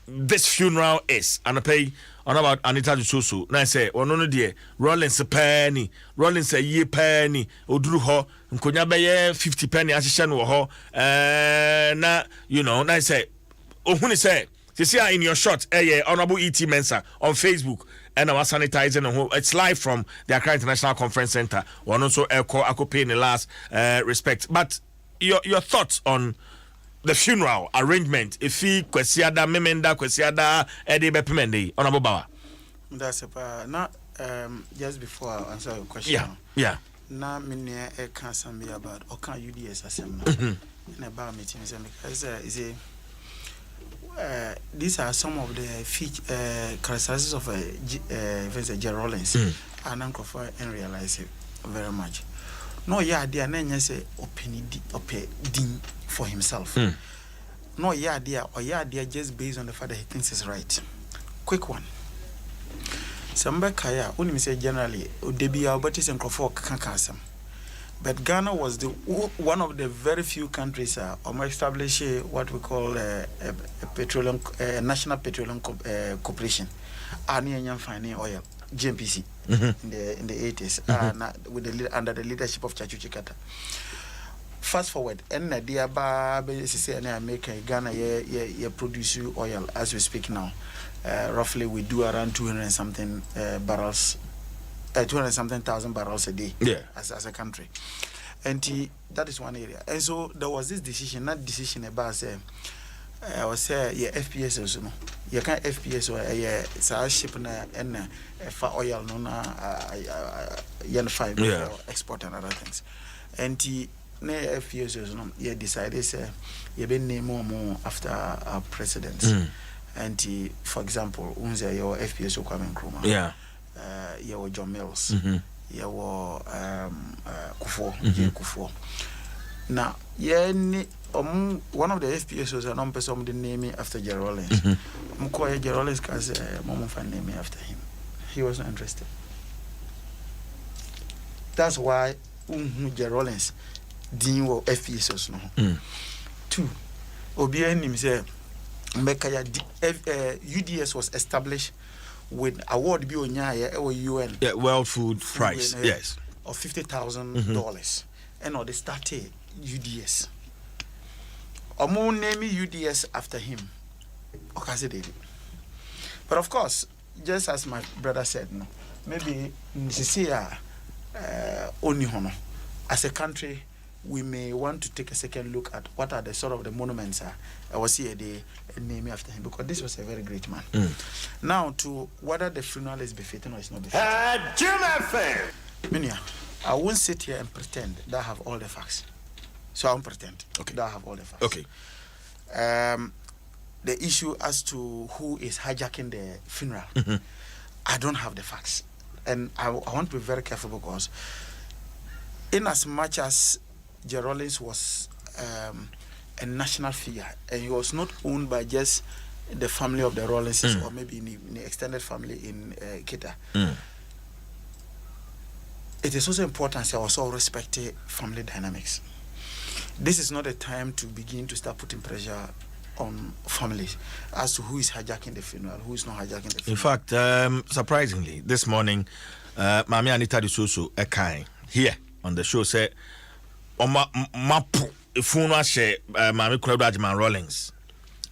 this funeral is. And I pay on about Anita Dwaso. Now I say, oh no dear, Rollins a penny, Rollins a year penny, Odru ho, Nkonya beye 50 penny as shan ho. Na you know, now I say, oh when say, you see in your shot, Honorable E.T. Mensah on Facebook. And I was sanitizing. It's live from the Accra International Conference Center. One also echo pay in the last respect. But your thoughts on the funeral arrangement? If he kwesiada memenda kwesiada edi bepimende Honorable Bawa. That's not just before I answer your question. Yeah. Now, many can some be about or can UDS assembly in a bar meeting because these are some of the characteristics of J. Rollins and Uncle and realize it very much. No, they are not say open for himself. No, they are just based on the fact that he thinks it's right. Quick one. Somebody kaya, when you say generally, Debbie Albertis and Crawford can't. But Ghana was one of the very few countries established what we call a petroleum national petroleum corporation, finding oil GMPC in the 80s with under the leadership of Chachu Chikata. Fast forward, and Nadia America Ghana produce oil as we speak now. Roughly we do around 200 and something barrels. 200 something thousand barrels a day as a country, and that is one area. And so there was this decision, not decision about I was say FPS also no, you can't FPS or ship na and for oil no na for export and other things, and na FPS also no, you decided say you been name more after our presidents, and for example unza your FPS Kwame Nkrumah. Your John Mills, your Kufo, Kufo. Now, one of the FPSs and person the name after J. Rollins. Mkoya J. Rollins has Mom fan name after him. He was not interested. That's why J. Rollins didn't work FPSs no. 2. Obian himself, UDS was established with award or UN World Food Prize, yes, of $50,000, and they started UDS. Omo name UDS after him. But of course, just as my brother said, no, maybe only hono as a country. We may want to take a second look at what are the sort of the monuments I was here the name after him, because this was a very great man. Now to whether the funeral is befitting or it's not befitting. I won't sit here and pretend that I have all the facts. So I won't pretend that I have all the facts. Okay. The issue as to who is hijacking the funeral, I don't have the facts. And I want to be very careful because in as much as J. Rollins was a national figure, and he was not owned by just the family of the Rollinses or maybe in the extended family in Kita. It is also important to also respect family dynamics. This is not a time to begin to start putting pressure on families as to who is hijacking the funeral, who is not hijacking the funeral. In fact, surprisingly, this morning, Mami Anita Dwaso Ekai here on the show said, mapu funeral share Mami Kuraduajiman Rollins.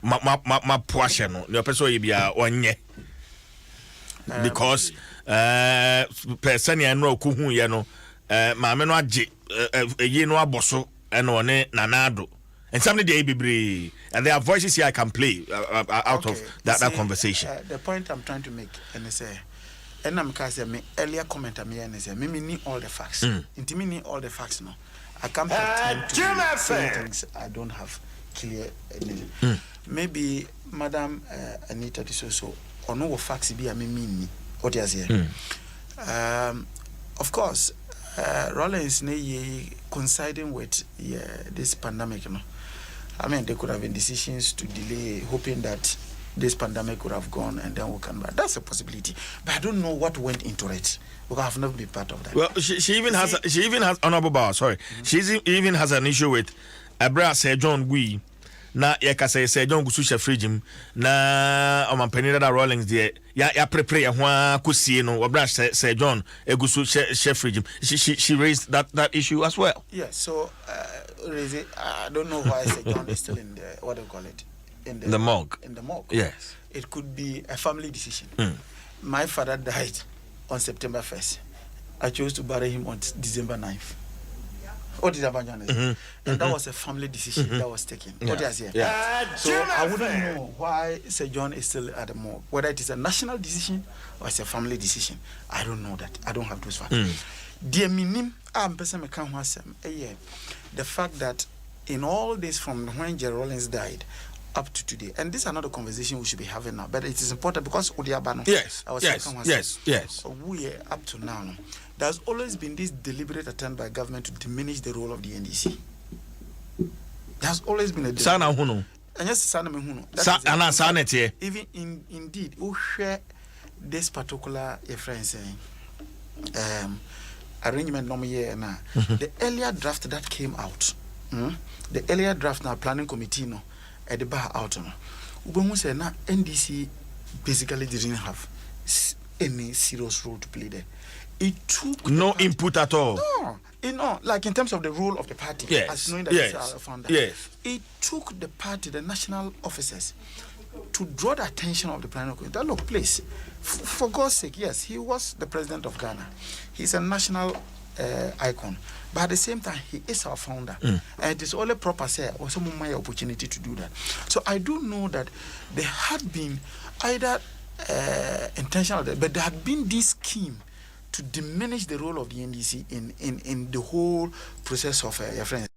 Mapu ashe no. The person you be onye because person ya no kuhu ye no Mami no age ye no aboso eno ne nanado. And some of the ABB, and there are voices here I can play out of that conversation. The point I'm trying to make, and I say, and I'm saying, me earlier comment I'm here, and I say, me need all the facts. Into me need all the facts now. I can't pretend to say things I don't have clear. Maybe Madam Anita Dwaso, or no facts be a me what is here. Of course, Rollins coinciding with this pandemic, you know. I mean, there could have been decisions to delay, hoping that this pandemic would have gone and then we'll come back. That's a possibility, but I don't know what went into it because I've never been part of that. Well, she even has Honorable Bar. Sorry, she even has an issue with Abra Sir John Gui. na yɛkasa Sir John gusu chef regime na ɔmampanin da Rawlings de ya prepare ya ho kosie no obra Sir John egusu chef regime she raised that issue as well. Yes, so I don't know why Sir John is still in the what do you call it, in the morgue. In the morgue. Yes, it could be a family decision. My father died on September 1st. I chose to bury him on December 9th. What did and that was a family decision that was taken. So I wouldn't know why Sir John is still at the morgue. Whether it is a national decision or it's a family decision, I don't know that. I don't have those facts. The minim the fact that in all this from when Jerry Rawlings died up to today, and this is another conversation we should be having now, but it is important because yes, we are up to now. There's always been this deliberate attempt by government to diminish the role of the NDC. There's always been a deliberate. And yes, even indeed, who share this particular arrangement now. The earlier draft that came out, the earlier draft now planning committee no at the bar out no. Ubongo said now NDC basically didn't have any serious role to play there. It took no input at all. No, like in terms of the role of the party, as knowing that it's a founder. Yes. It took the party, the national officers, to draw the attention of the planning committee. That look, please, for God's sake, yes, he was the president of Ghana. He's a national icon, but at the same time, he is our founder, and it is only proper say or some my opportunity to do that. So I do know that there had been either intentional, but there had been this scheme to diminish the role of the NDC in the whole process of your friends.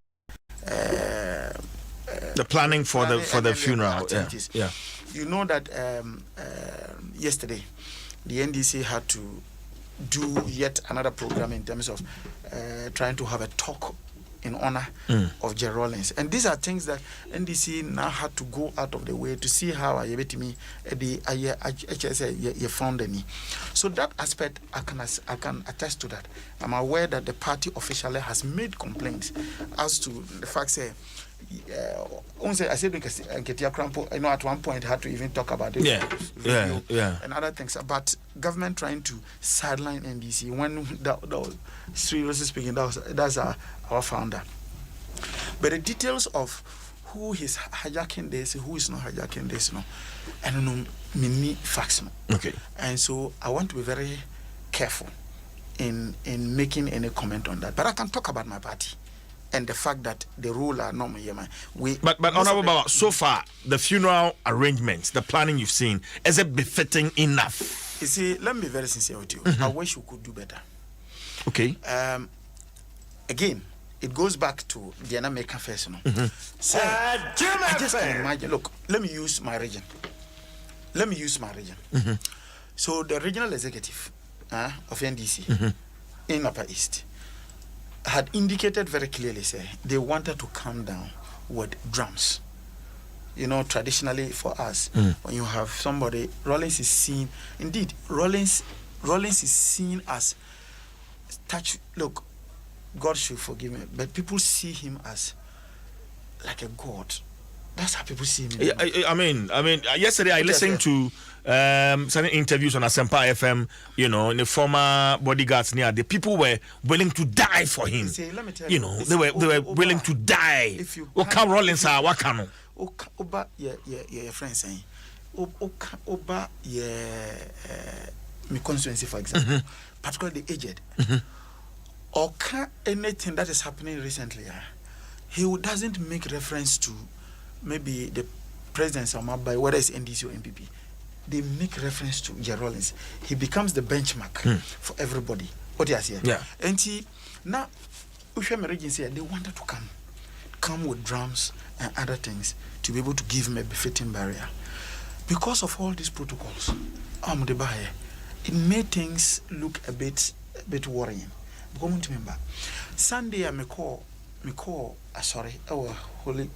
The planning for the funeral. Yeah. You know that yesterday the NDC had to do yet another program in terms of trying to have a talk in honor of Jerry Rawlings, and these are things that NDC now had to go out of the way to see how I found any. So that aspect I can attest to that. I'm aware that the party officially has made complaints as to the fact say I said I know at one point had to even talk about it. And other things about government trying to sideline NDC when that seriously speaking that's our founder. But the details of who is hijacking this, who is not hijacking this, no, I don't know many facts. No. Okay. And so I want to be very careful in making any comment on that. But I can talk about my party and the fact that the rule are not But Honorable Bawa, so far the funeral arrangements, the planning you've seen, is it befitting enough? You see, let me be very sincere with you. I wish we could do better. Okay. Again, it goes back to the American first. So, I just can imagine. Look, let me use my region. So the regional executive of NDC in Upper East had indicated very clearly, say they wanted to come down with drums. You know, traditionally for us, when you have somebody, Rawlings is seen. Indeed, Rawlings is seen as Look, God should forgive me, but people see him as like a god. That's how people see him. I mean, yesterday I listened to some interviews on Asempa FM. You know, the former bodyguards near the people were willing to die for him. See, let me tell you know, they were willing to die. If you what can Rawlings are? What can? Oba, your friend saying, Oba, my constituency, for example, particularly the aged, or anything that is happening recently, he doesn't make reference to maybe the presidents or by whether it's NDC or MPP. They make reference to Jerry Rawlings. He becomes the benchmark for everybody. What do you say? Yeah. And now, they wanted to come with drums and other things to be able to give him a befitting barrier. Because of all these protocols, it made things look a bit worrying. Remember, Sunday I call our Holy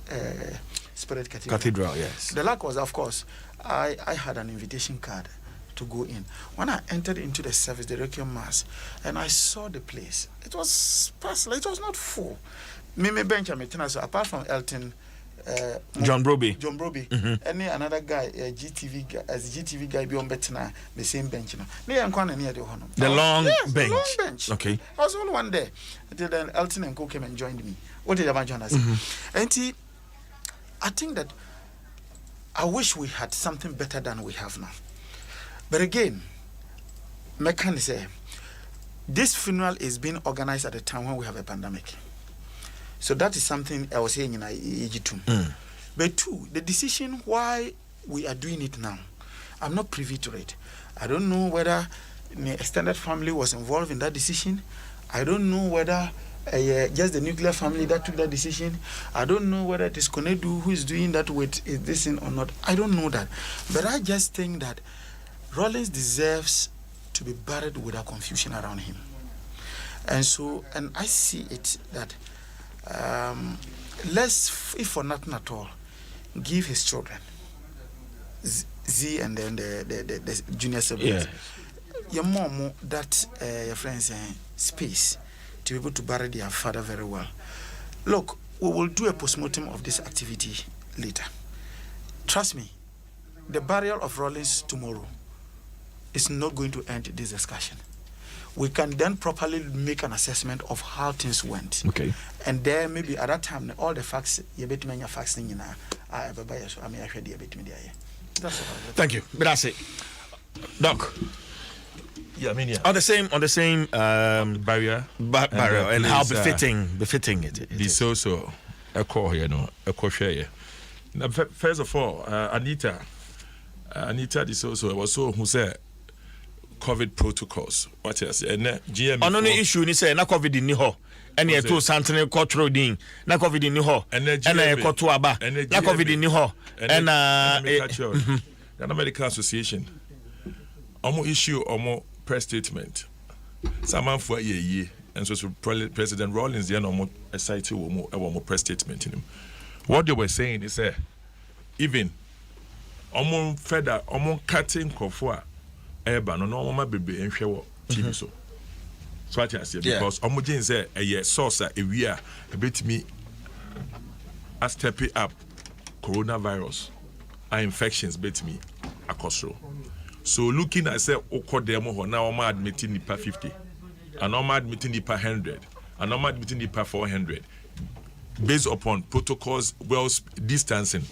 Spirit Cathedral. Yes. The luck was, of course, I had an invitation card to go in. When I entered into the service, the Requiem Mass, and I saw the place, it was sparse. It was not full. Mimi bench, apart from Elton John Broby, any another guy, GTV guy, as GTV guy be on betna the same bench. No, near and near the honor. The long bench. The long bench. Okay. I was only one day until then Elton and Co came and joined me. What did I join us? And I think that I wish we had something better than we have now. But again, Mekan say this funeral is being organized at a time when we have a pandemic. So that is something I was saying in Egypt. But two, the decision why we are doing it now, I'm not privy to it. I don't know whether the extended family was involved in that decision. I don't know whether just the nuclear family that took that decision. I don't know whether it is Konedu who is doing that with this thing or not. I don't know that. But I just think that Rollins deserves to be buried without confusion around him. And I see it that let's, if for nothing at all, give his children, Z and then the junior siblings, your mom, that your friends, space to be able to bury their father very well. Look, we will do a postmortem of this activity later. Trust me, the burial of Rollins tomorrow is not going to end this discussion. We can then properly make an assessment of how things went. Okay. And then maybe at that time, all the facts, you bet me facts in Thank you. But that's it. Doc. Yeah, I mean, yeah. On the same barrier and how befitting it the is. so a call, you know, a call share. Now, first of all, Anita the so was so who said COVID protocols. What else? And GM. On any issue, ni say na COVID ni ho. Any to santene control din. Na COVID ni ho. And na to aba. Na COVID ni ho. And the Medical Association. Omo issue omo press statement. Saman for ye and so President Rawlings the omo excited omo press statement in him. What they were saying is even omo feda omo cutting kofua eba no omo bebe enhwe TV so what I say because omo jin say a source a we a betimi a step up coronavirus infections betimi akosro. So looking at say oko demo ho na omo admitting nipa 50 and omo admitting nipa 100 and omo admitting nipa 400 based upon protocols well distancing.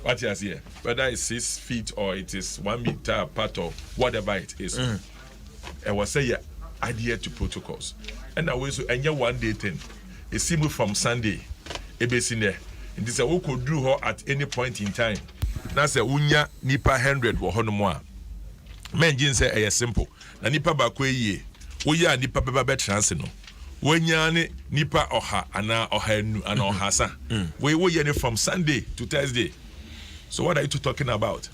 What you see, whether it's 6 feet or it is 1 meter apart or whatever it is, I was say adhere to protocols. And I was and one day thing. It seemed from Sunday, ebesine. And this we could do her at any point in time. That's a unya nipa 100 wo hono mo a. Men jin say simple. Na nipa ba kwa ye. Wo ya nipa beba be chance no. Wenyane nipa oha ana oha enu ana ohasa. We ye from Sunday to Thursday. So what are you two talking about?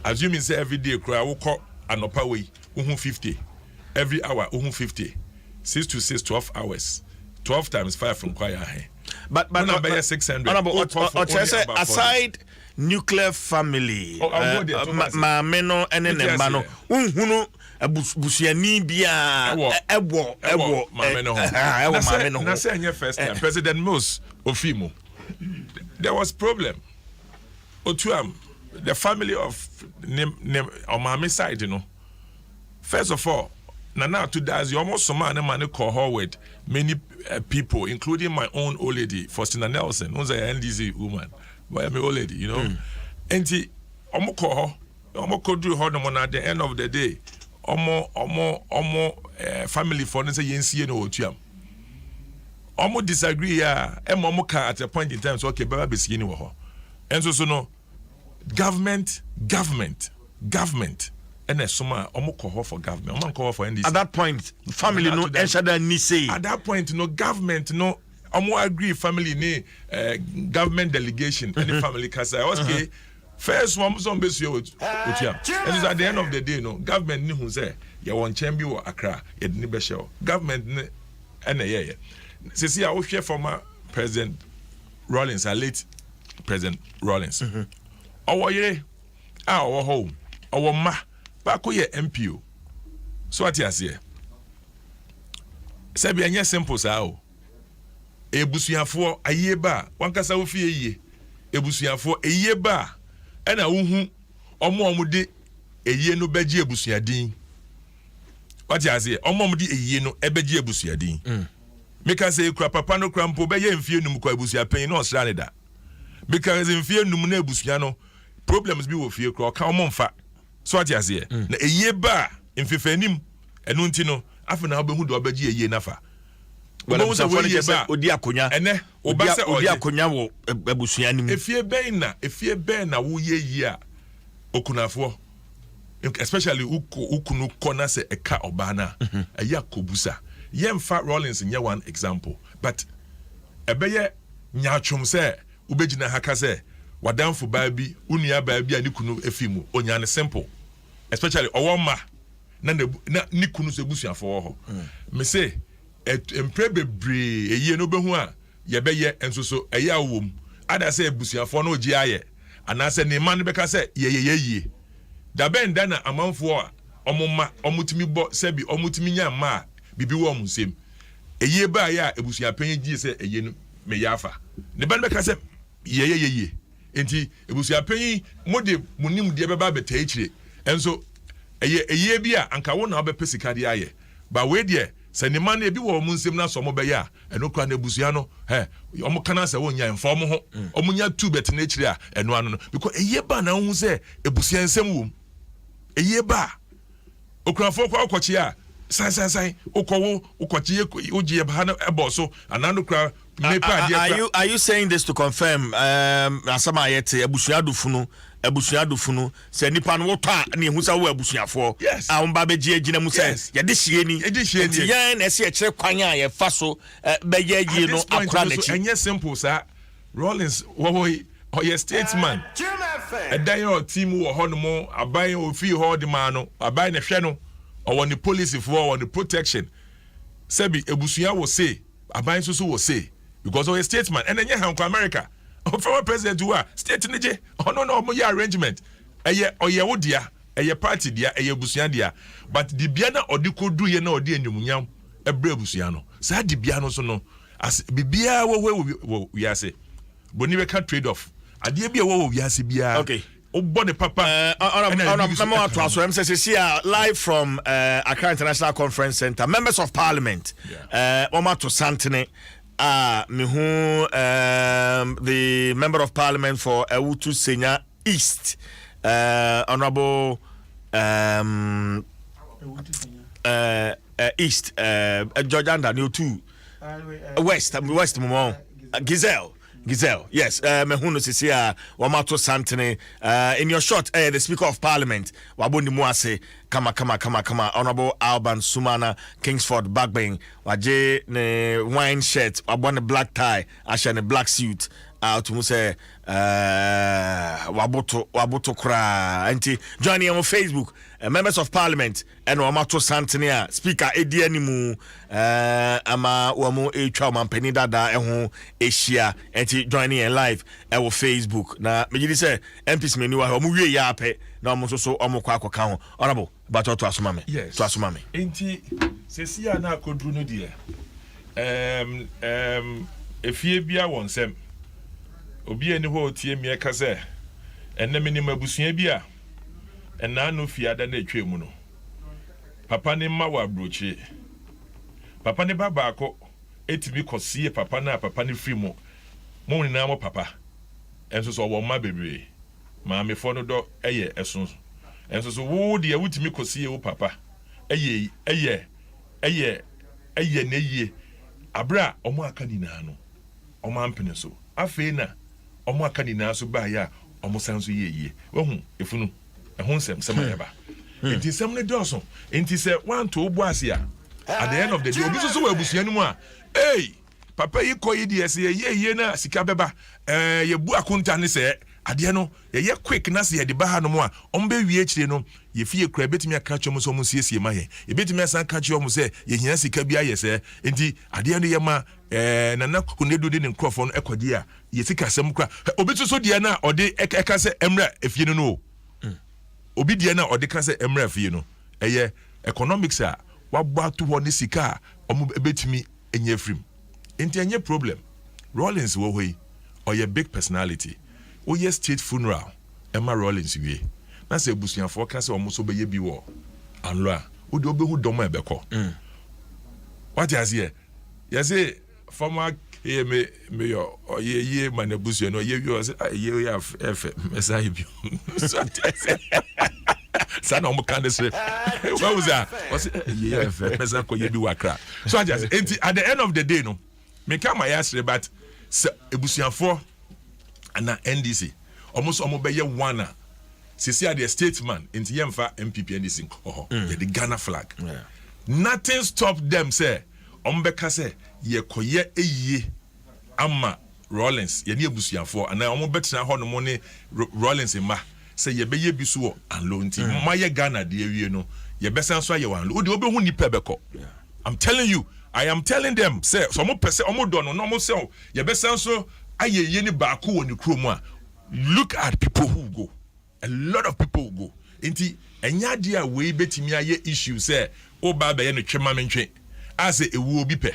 Assuming say every day cry will call an upper way 50. Every hour 50. 6 to 6 12 hours. 12 times 5 from choir. But 600. Aside nuclear family, mameno enenembano unhunu busuani bia ebo mameno na say your first time President Mos Ofimo there was problem. Otuam, the family of on my side, you know. First of all, now today, you almost some man call her with many people, including my own old lady, Faustina Nelson, who's an NDZ woman, but my old lady, you know. And she, call her, do her at the end of the day. Family for say yensi no otuam. Disagree ya. At a point in time, so okay, baba besi ni wo ho. And so no. Government, and a summer call for government. Call for NDC. At that point, family no ensure ni say. At that point, no government no. Agree family ni government delegation any family can say okay. First one some base you with you. And at the end of the day, no government ni who say you want chambi or Accra. You ni be sure government ni and yeah. See, I will share former President Rawlings, late President Rawlings. Our ye, our home, our ma, bako ye MPO. So what you say? Sabi anya simple sao. Ebusuafo ayeba, wankasa wo fie ye. ebusuafo eye ba ena wohu omo de eye no beji ebusuadin what you say omo de eye no ebeji ebusuadin make say kura papa no kura mpo be ye mfie num kwa ebusuapan no osra ne da because mfie num na ebusua no problems bi wo fie kura ka omo mfa so what you say na eye ba mfefenim enu nti no afa na obehu de obeji eye nafa Well, odi akonya ene oba se odi akonya wo ebusua nim efie ben na wo ye yi a okunafo especially ukunu kona se eka oba na aya kobusa yemfa Rollins nye one example but ebeye nyachum se ubegina haka se wadamfo ba bi unua ba bi ani kunu efimu onya ne simple especially owoma na ni kunu se busuafo ho me say emprebebre eye no behu a ye beye ensoso eye awom ada se ebusuafo no oji aye anase ne man beka se ye da ben da na amanfo a omoma omutimi bo sebi omutimi nya ma bibi wo musem eye ba ya ebusuapan ji se eye no me yafa ne ban beka se ye enti ebusuapan mode munim de beba beta ekire enso eye bi a anka wo na obepesika de aye ba we de se ne man e bi wo munsem na so mo be ya eno kra na ebusua no omo kana se wo nya mfa omo ho omo nya tu bet na ekire a eno ano no because eye ba na hu se ebusua nsem wo eye ba okrafo kwa okochi a san okowo okochi oji ba na ebo so anano kra mepa dia are you saying this to confirm asama ayete ebusua dufunu se nipa no wotwa na ehu sa wo abusuafo a won ba beji agina mu se ye de hie ni ye na ese e kire kwan a ye fa so be ye yi no akra na chi enye simple sa Rollins wo ye statesman edan your team wo ho no mo aban ofi ho de man no aban na hwe no or the police for or the protection sebi ebusua wo say aban so wo say because of a statesman and then you America former president who are state nije ono no mo arrangement eye oye wo dia eye party dia eye ebusua dia but the bia na odikodu ye na odi enyumunyam ebre ebusua no sa di bia no so no as bibia wo we ase boni we can trade off ade bia wo we ase bia okay Body papa live from Accra International Conference Center. Members of Parliament to Santene the Member of Parliament for Ewutu Senya East Honorable East Georgianda New 2 West Mumon Giselle, yes, mehuno sisi a wamato Santene in your shot the Speaker of Parliament wabundi muase kama Honorable Alban Sumana Kingsford Bagbang waje ne wine shirt wabone black tie asha ne black suit to say waboto kra anti joining on Facebook members of Parliament and wamato Santene Speaker edi animu ama wamo etwa mampeni dada eho Asia anti joining in live our Facebook na me say MPs menu wa mo wie ya ape na mo so omokwa akoka ho honorable but to asoma me yes to asoma me enti sesia na akodru no de efie bia wonsem obi eni ho tie mi ka se enne minim abusua bia enna no fiada na etwemu no papa ne ma wa brochi papa ne baba akọ etimi kosie papa na papa ne frimo mo nyina mo papa enso so wo ma bebre ma me fo no do eye eson enso so wo de awutimi kosie wo papa eye ne ye abra omo aka nyina no omo ampene so afei na omo aka nyina so ba ya omo san so ye wohu efunu ehun nsem ayaba enti sem ne doso enti se wan to obu ase a at the end of the day obi so abusua no mu a papa yi koyi de se ye na sika beba ye bu akunta ne se ade no ye quick na se ye de ba ha no mu a ombe wie kire no ye fie kura betimi aka chom so mu siesie ma ye betimi asan ka chom se ye hia sika bia ye se enti ade no ye ma nana kunedu de ne nkrofo no ekodi a ye sika sem kura obi so de na ode eka se emra efie no no obi de na ode ka se emra efie no eye economics a wabba to ho ne sika omo betimi enye frim enti enye problem Rollins wo hoi or your big personality yes state funeral Emma Rollins we na say busuafo ka say omo so beye bi wo anlo a wo de obehu dom e beko what you say yes former me ye man busu no ye you say ye have mesai bi so na omo kan dey say what was that was ye have mesai ko ye bi wakra so I just at the end of the day no me come my yesterday but ebusuafo and NDC almost be one see the statesman into yemfa MPP NDC the Ghana flag nothing stop them say ombeka say ye koye eye ama Rollins ye ni ebusuafo and ombetena ho no money Rollins ma say ye be ye bi so and loan team ma ye Ghana de awie no ye besan so ye wan lo de obehu nipa beko I'm telling you I am telling them say so mo pese omo do no no mo say ye besan so aye ye ni ba ko woni krom a look at people who go a lot of people who go inti enya dia we betimi aye issue say o ba be ye no twema mentwe as ewu obi pe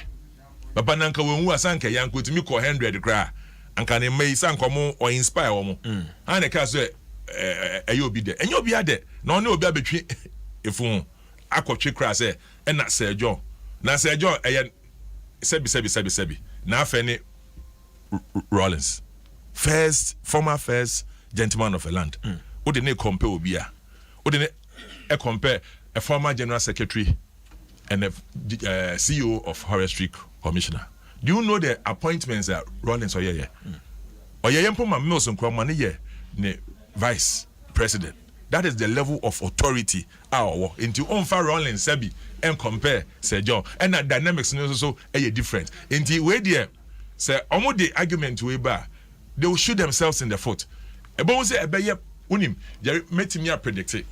papa nanka wenwu asanka yanko timi ko 100 kra anka ne mai sanko mo o inspire wo mo ane ka so aye obi de enya obi ade na one obi abetwe efun akotwe kra say na Sergio na Sergio sebi na afeni Rollins former first gentleman of a land who didn't compare obia who didn't compare a former general secretary and a CEO of Forestry Commissioner. Do you know the appointments that Rollins or Yempoma Mills and Cromani ne vice president? That is the level of authority into Onfa Rollins Sebi and compare Sir John and that dynamics also a different. Into where there say almost the argument we bar they will shoot themselves in the foot. About say ebeye unim they made me predict it.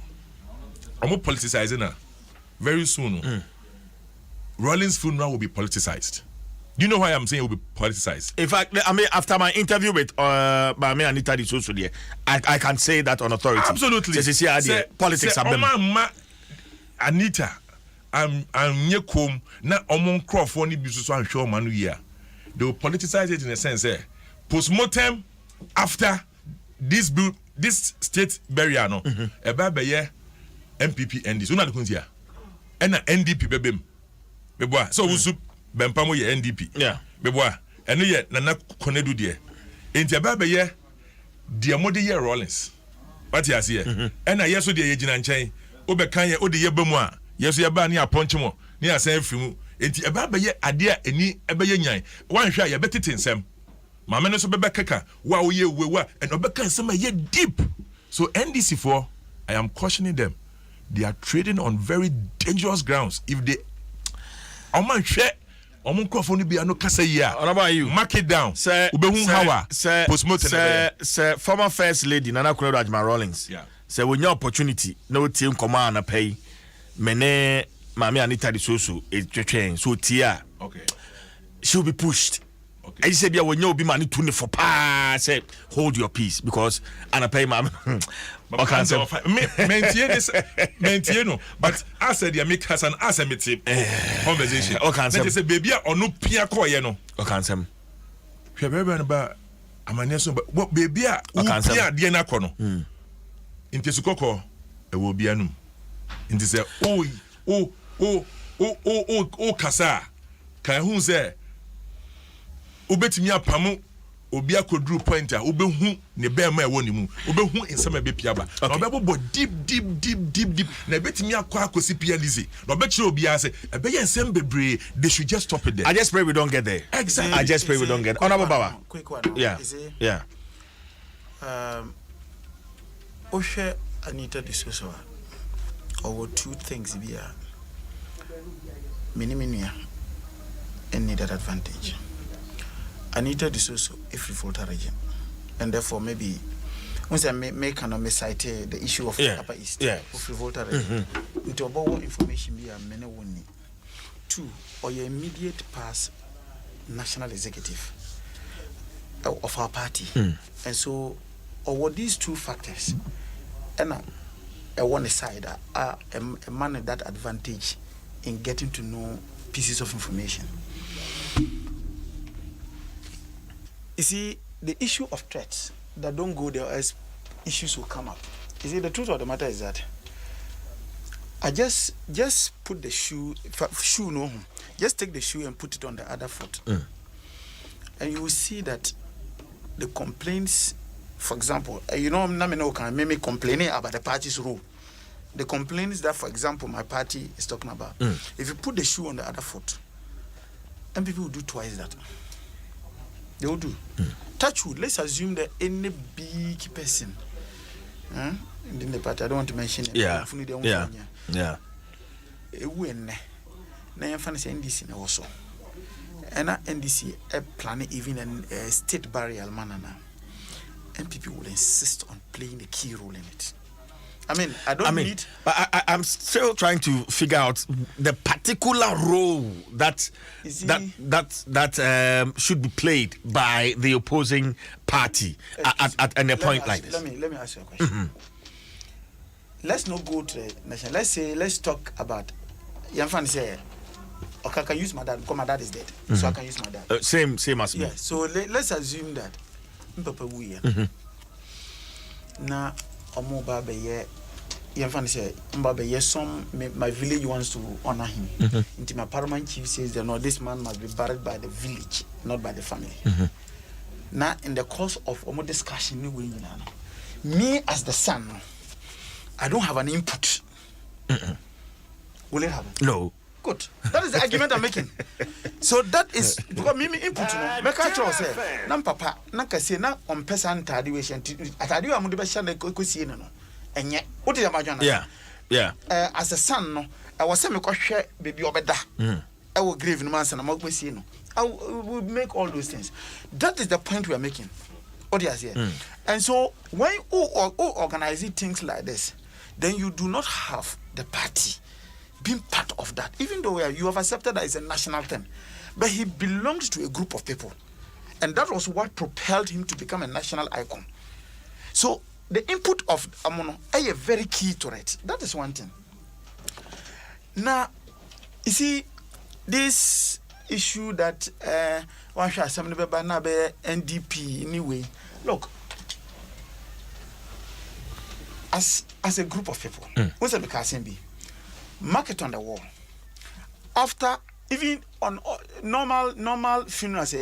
Almost politicizing very soon. Rollins' funeral will be politicized. Do you know why I'm saying it will be politicized? In fact, I mean, after my interview with Bame Anita Disoso, I can say that on authority. Absolutely. Say, politics are Anita, I'm Yekom, na Omon Crawford, ni Bisuso and Shaw Manu year. They will politicize it in a sense. Post-mortem, after this state burial, no, a baby MPP NDC. So, not the and NDP bebem. So, we Bempamo ye NDP. Yeah. Beboa. And yet Nana Konedu dear. Inti ababe ye dear modi ye Rollins. What you see? And I yes o dear Ejina Nchen. Obe kanye o de ye bemwa. Yes ya ba ni aponchimo. Ni asan fimu. Inti ababe ye adea eni ebe ye nyan. Wan hwa ye betete nsem. Mama no so bebe keka. Wa o ye wewa and obeka nsem ye deep. So NDC for I am cautioning them. They are trading on very dangerous grounds. If they Oman share Omunkrofoni be no kasa ya. What about you? Mark it down. Sir, former first lady Nana Akufo-Addo Ajman Rollins. Yeah. Say when your opportunity no team command na pay. Mene Mami Anita Disoso so tia. Okay. She will be pushed. Okay. I say be when you be money tune for pa say hold your peace because ana pay mama. Maintain no. But I said you make us an assemblity conversation. Okay, say baby or no pia ko ye no. Okay, Sam. Hwe bebe ba amaneso ba what baby a pia de na ko no. Inte sukoko e wo bia num. Inte say kasa kan hu say obetimi apamu obi akodru point a obehu ne bema e woni mu obehu nsema e bepia ba na obebo deep na betimi akosi pialize na obekire obi ase ebe ye nsem bebre they should just stop it there. I just pray we don't get there. Exactly. I just pray we don't get there. Honorable Baba. Quick one. Yeah. Yeah. Oshe Anita Disoso or two things here. Minimia and need that advantage. Anita Disoso if revolta region, and therefore maybe once I make an cite the issue of Upper East of revolta region into about what information be a many one. Two or your immediate past national executive of our party, and so or these two factors, and I want to side a man at that advantage in getting to know pieces of information. You see, the issue of threats that don't go there, as issues will come up. You see, the truth of the matter is that I just put the shoe no, just take the shoe and put it on the other foot, and you will see that the complaints, for example, Namino can maybe complaining about the party's rule. The complaints that, for example, my party is talking about. If you put the shoe on the other foot, and people will do twice that. They will do. Touch wood. Let's assume that any big person in the party, I don't want to mention it. Yeah. NDC also. And NDC planning even a state burial manana. And people will insist on playing a key role in it. I'm still trying to figure out the particular role that should be played by the opposing party at a point like this. Let me ask you a question. Let's not go to the national. Let's talk about. Yanfan say, okay, I can use my dad because my dad is dead, so I can use my dad. Same as me. Yeah. So let's assume that Papa we na omo baba ye Yanfan say Mbaba ye some my village wants to honor him. Into my paramount chief says that no, this man must be buried by the village, not by the family. Now in the course of omo discussion, me as the son, I don't have an input. Will it happen? No. Good. That is the argument I'm making. So that is because me input no. Make a choice. Nam papa, na kase na ompesa ntade we hye atade we amude be hye na kosie no. Enye. What is your Yeah. Yeah. As a son no, I was say me kohwe baby obeda. I will grave no man na mo kosie no. I will make all those things. That is the point we are making. What is here? And so when you organize things like this, then you do not have the party being part of that, even though you have accepted that it's a national thing. But he belongs to a group of people. And that was what propelled him to become a national icon. So the input of Amono is very key to it. That is one thing. Now, you see, this issue that one shall assembly by NDP anyway. Look, as a group of people, what's the Kasembi? Mark it on the wall. After even on normal funerals,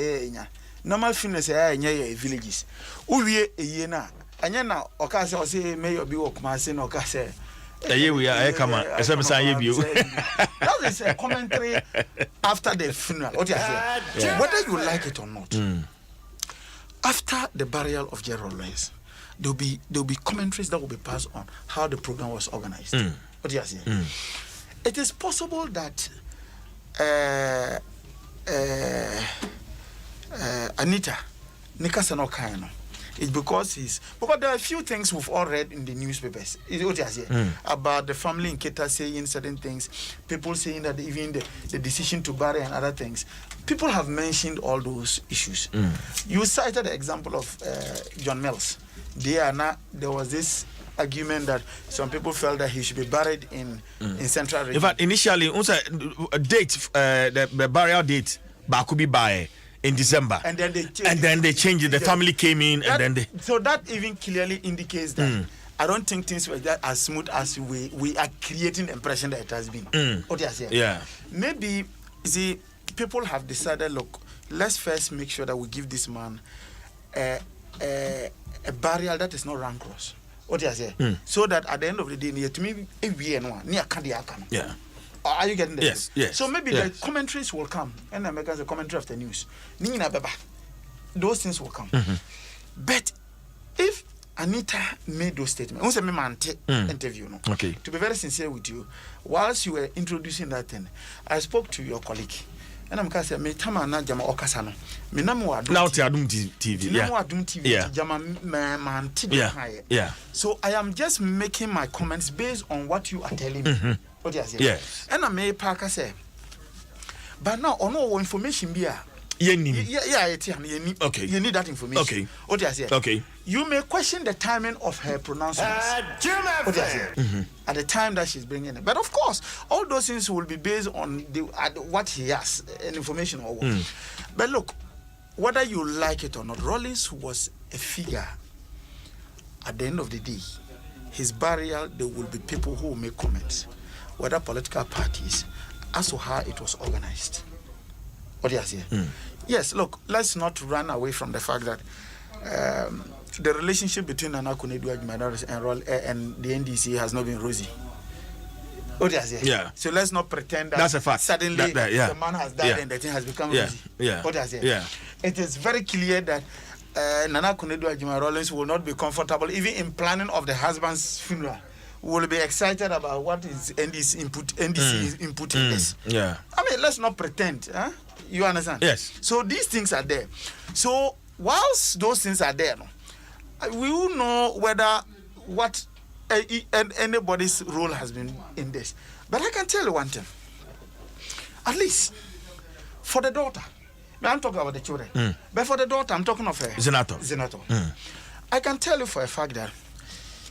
normal funerals villages. Uwie yena anyana okase o say mayor bi okuma say no okase. We are come on. That is a commentary after the funeral. What you say? Whether you like it or not. After the burial of Gerald Lawrence, there'll be commentaries that will be passed on how the program was organized. What do you say? It is possible that Anita Nikasano Kaino. It's because there are a few things we've all read in the newspapers. What you say about the family in Keta saying certain things, people saying that even the decision to bury and other things. People have mentioned all those issues. You cited the example of John Mills. There was this argument that some people felt that he should be buried in Central Region. In fact, initially, the burial date could be by in December, and then they changed it. The family came in, so that even clearly indicates that I don't think things were that as smooth as we are creating the impression that it has been. What do you say? Yeah, maybe people have decided. Look, let's first make sure that we give this man a burial that is not rancorous. What do you say? So that at the end of the day, near to me, yeah. Are you getting this? Yes. So maybe the commentaries will come, and Americans the commentary of the news. Those things will come. But if Anita made those statements, interview, okay. To be very sincere with you, whilst you were introducing that thing, I spoke to your colleague. And I'm saying, me tama na jama okasano. Me na mo Adom TV. Yeah. So I am just making my comments based on what you are telling me. What you are saying. Yes. And I may park say, but now on all information be Okay. You need that information. Okay. What you say? Okay. You may question the timing of her pronouncements. What you say? At the time that she's bringing it. But of course, all those things will be based on what he has, information or what. But look, whether you like it or not, Rollins was a figure at the end of the day, his burial, there will be people who will make comments, whether political parties, as to how it was organized. What do you say? Yes, look, let's not run away from the fact that the relationship between Nana Akufo-Addo and the NDC has not been rosy. What do you say? Yeah. So let's not pretend that that's a fact. Suddenly the man has died and the thing has become rosy. What do you say? Yeah. It is very clear that Nana Akufo-Addo will not be comfortable even in planning of the husband's funeral. Will be excited about what is NDC input in this. Yeah. I mean, let's not pretend. Huh? You understand? Yes. So these things are there. So whilst those things are there, we will know whether what anybody's role has been in this. But I can tell you one thing. At least for the daughter, I'm talking about the children. But for the daughter, I'm talking of her. Zenato. I can tell you for a fact that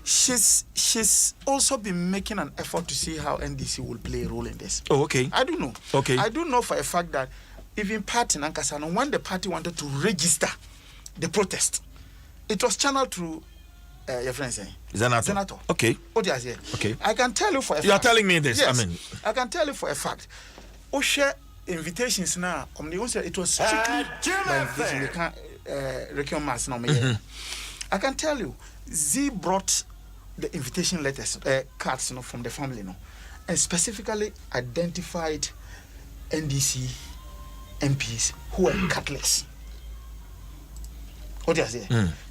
she's also been making an effort to see how NDC will play a role in this. Oh, okay. I do know. Okay. I do know for a fact that even party Nankasano, when the party wanted to register the protest, it was channeled through your friend saying Zenato. Okay. What do you say? Okay. I can tell you for a fact. You are telling me this. Yes, I mean, I can tell you for a fact. Osha invitations now. It was strictly by invitation. They can't reckon mass now. I can tell you, Z brought the invitation letters, cards, from the family, and specifically identified NDC MPs who were Catholics. What do you say?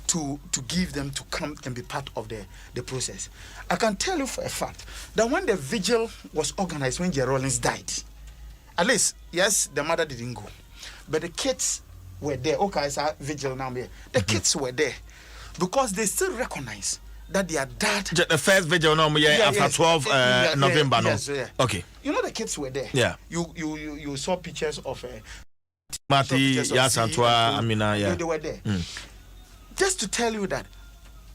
To give them to come and be part of the process. I can tell you for a fact that when the vigil was organized, when J. Rawlings died, at least, yes, the mother didn't go, but the kids were there. Okay, it's a vigil now. The kids were there because they still recognize that their dad. The first vigil after 12 November. Yes, Okay. You know the kids were there. Yeah. You saw pictures of Marty, Yasantwa, Amina. Yeah. They were there. Just to tell you that,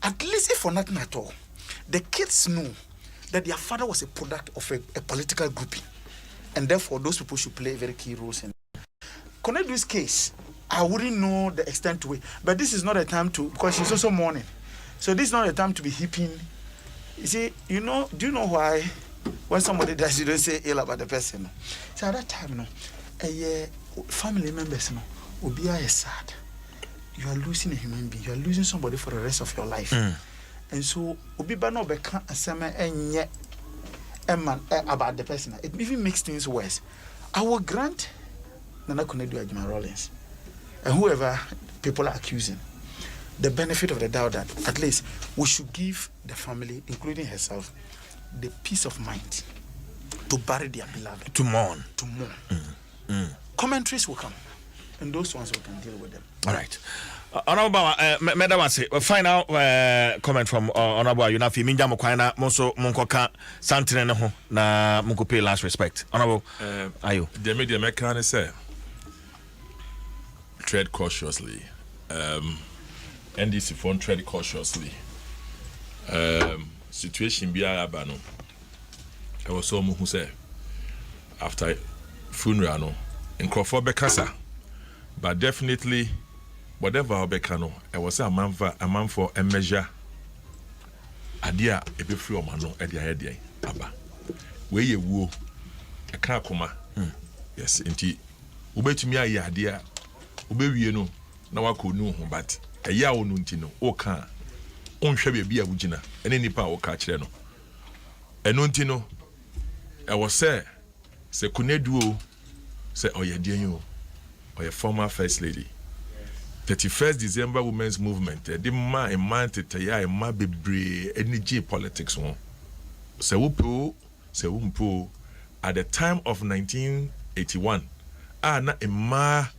at least if for nothing at all, the kids knew that their father was a product of a political grouping, and therefore those people should play very key roles in it. Konedu's case, I wouldn't know the extent to it, but this is not a time to, because she's also mourning. So this is not a time to be heaping. You see, do you know why when somebody dies, you don't say ill about the person? So at that time, family members, will be sad. You are losing a human being. You are losing somebody for the rest of your life. And so, Obiba no beka asema enye about the person. It even makes things worse. I will grant Nana Akufo-Addo Rawlings and whoever people are accusing the benefit of the doubt that at least we should give the family, including herself, the peace of mind to bury their beloved. To mourn. Commentaries will come, and those ones we can deal with them. All right. Honorable Madam, final comment from Honorable Yunafi Minja Mokwana Monso Monkoka Santine ho na Monko pay last respect. Honorable Ayo. The media mechanic say tread cautiously. NDC phone tread cautiously. Situation biara ba no. I was so who say after funeral no nkrofo bekasa, but definitely whatever obekano I was a man for a measure adia ebe free o mano e dia aba we ye wuo e ka akoma yes enti ubetumi aye adia ubewie no na wakonu ho but eya wo no nti no o ka onhwe be bia wugina ene nipa wo ka kire no eno nti no e wo se kuneduo se oyedien yo oye former first lady 31st December Women's Movement. The man tete ma bebre energy politics one. Se wumpo at the time of 1981. Na emma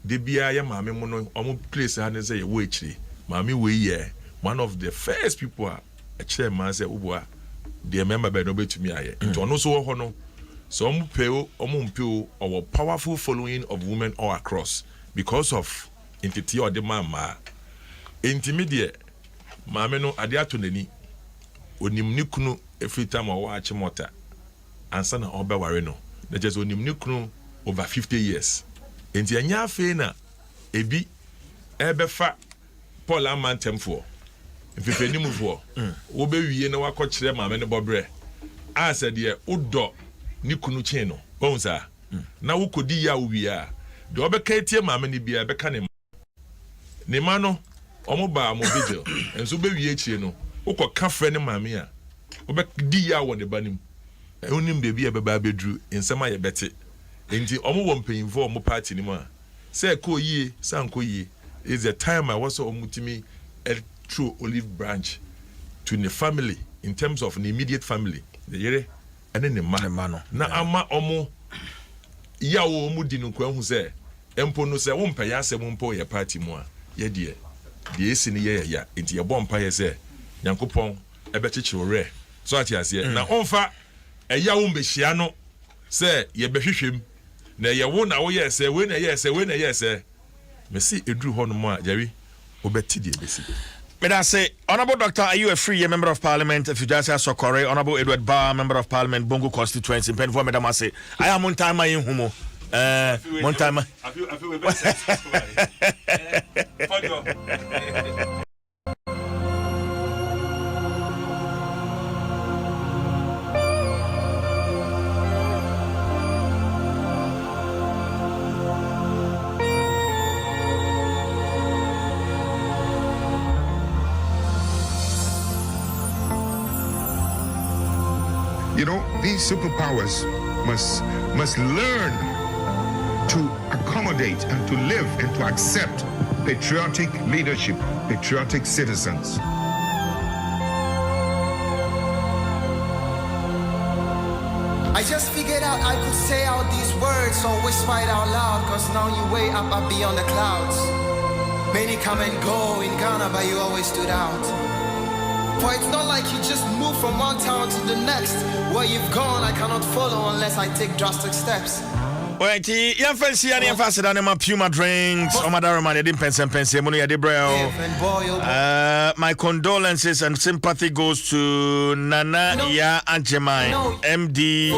de bia ya maame mo no omo place ha ne say ye wo echiri. Maame we ye one of the first people a chairman say ubua the member be no betumi aye. Nto no so wo ho no. So omo mpeo our powerful following of women all across because of entity or the mama intermediate maame no ade ato nani onim ni kunu every time o wa mota ansa na oba ware no na just onim ni kunu over 50 years enti anya afi na ebi ebefa Paul Amantemfo mfefenimufo wo be wiye na wakọ kire maame ne bobre a said ye udo ni kunu chen no won sa na wo kodi ya wo wiya de obeka tie maame ne bia beka ne ma no omo ba mo vigil enso be wiye chie no wo kọ ka fre ne maame a obedi ya wo ne banim onim de bia beba bedru ensema ye bete enti omo wo mpanyimfo omo party ni mu a say ko yie san ko yie is the time I was omutimi a true olive branch to the family in terms of the immediate family the yere and then the man na ama omo ya wo mu di no kwa hu say empo no say wo mpa ya asem mpo ye party mu a ye de esi ne ye ya enti ye bompa ye say Nyankopon ebe chichire so ati ase na onfa eya wo mbehia no say ye behwehwem na ye wo na wo ye say we na ye say we na ye say me see edru ho no mo a Jerry obeti de besi. May I say, Honorable Doctor, are you a free member of Parliament? If you just say Sokore, Honorable Edward Barr, member of Parliament, Bongo constituency, Penfo, Madam, I say, I am on time, I am Humo. One time. I feel You know, these superpowers must learn to accommodate and to live and to accept patriotic leadership, patriotic citizens. I just figured out I could say out these words or whisper it out loud, cause now you way up beyond the clouds. Many come and go in Ghana, but you always stood out. For it's not like you just move from one town to the next. Where you've gone, I cannot follow unless I take drastic steps. Wait, you fancy any faster than my Puma drinks? Oh, Madam, I didn't Mpensenpensenmu, I did my condolences and sympathy goes to Nana Ya Anjemai, MD,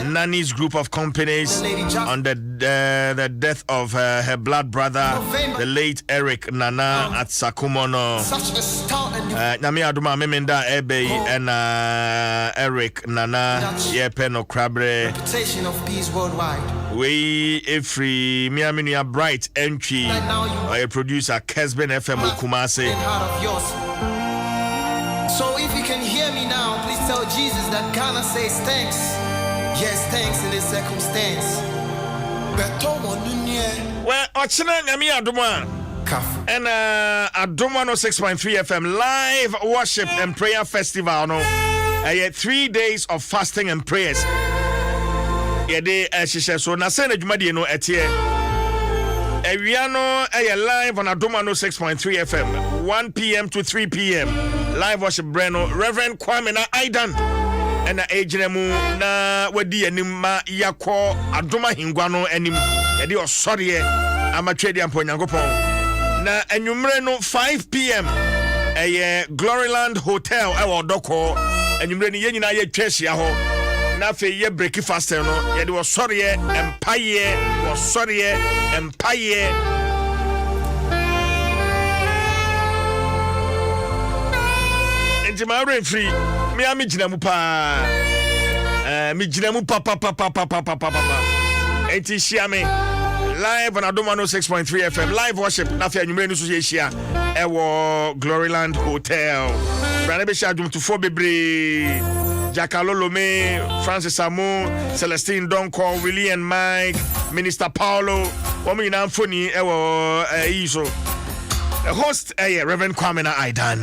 Nani's group of companies on the death of her blood brother, the late Eric Nana at Sakumono. Nami Aduma Memenda Ebe and Eric Nana Yepeno Krabre. Reputation of peace worldwide. We every Miaminia Bright entry by a producer Kesben FM Kumase. So if you can hear me now, please tell Jesus that Ghana says thanks. Yes, thanks in this circumstance. Well, Ochina Nami Aduma and Adom 106.3 FM live worship and prayer festival. No, 3 days of fasting and prayers. Yede shisha so na say na dwumade no etie ewia no live on Adom 106.3 FM 1 p.m. to 3 p.m. live worship breno Reverend Kwame na Aidan na ejinemu na wadi anim ma yakọ Adoma hingwa no anim yede osore amatwedi ampo Nyankopon na enwumre no 5 p.m. Gloryland Hotel ewo doko enwumre ni yenyina ye twahia ho na fe ye breakfast no ye de wo sore empaye enti ma re free me am gina mu pa me gina mu pa enti shia me live on Adom 106.3 FM live worship na fe anwumre no so ye shia e wo Gloryland Hotel brana be shia dum to 4 bebre Jakalolome, Francis Amu, Celestine Donko, Willie and Mike, Minister Paulo, Woman in Anthony, Iso. The host, Reverend Kwame na Aidan.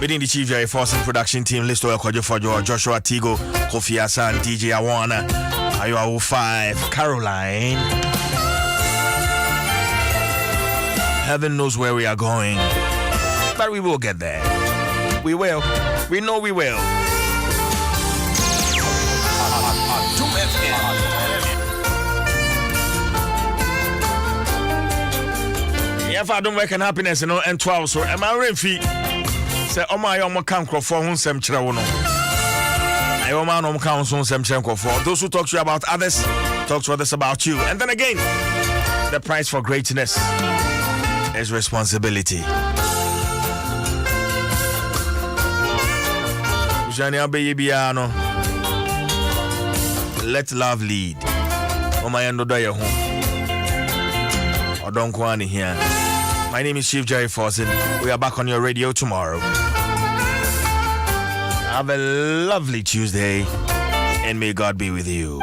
Within the Chief Jerry Forcing production team, Listo Kojo Fojo, Joshua Tigo, Kofi Asan, DJ Awana, Ayo 05, Caroline. Heaven knows where we are going, but we will get there. We will. We know we will. Yeah, if I don't work and happiness, and 12, so am I ready? Say, oh my, I'm a canker for whom some children. I am on council, some chenko for those who talk to you about others, talk to others about you. And then again, the price for greatness is responsibility. Let love lead. Oh my, no die home. Or don't go on here. My name is Chief Jerry Forson. We are back on your radio tomorrow. Have a lovely Tuesday, and may God be with you.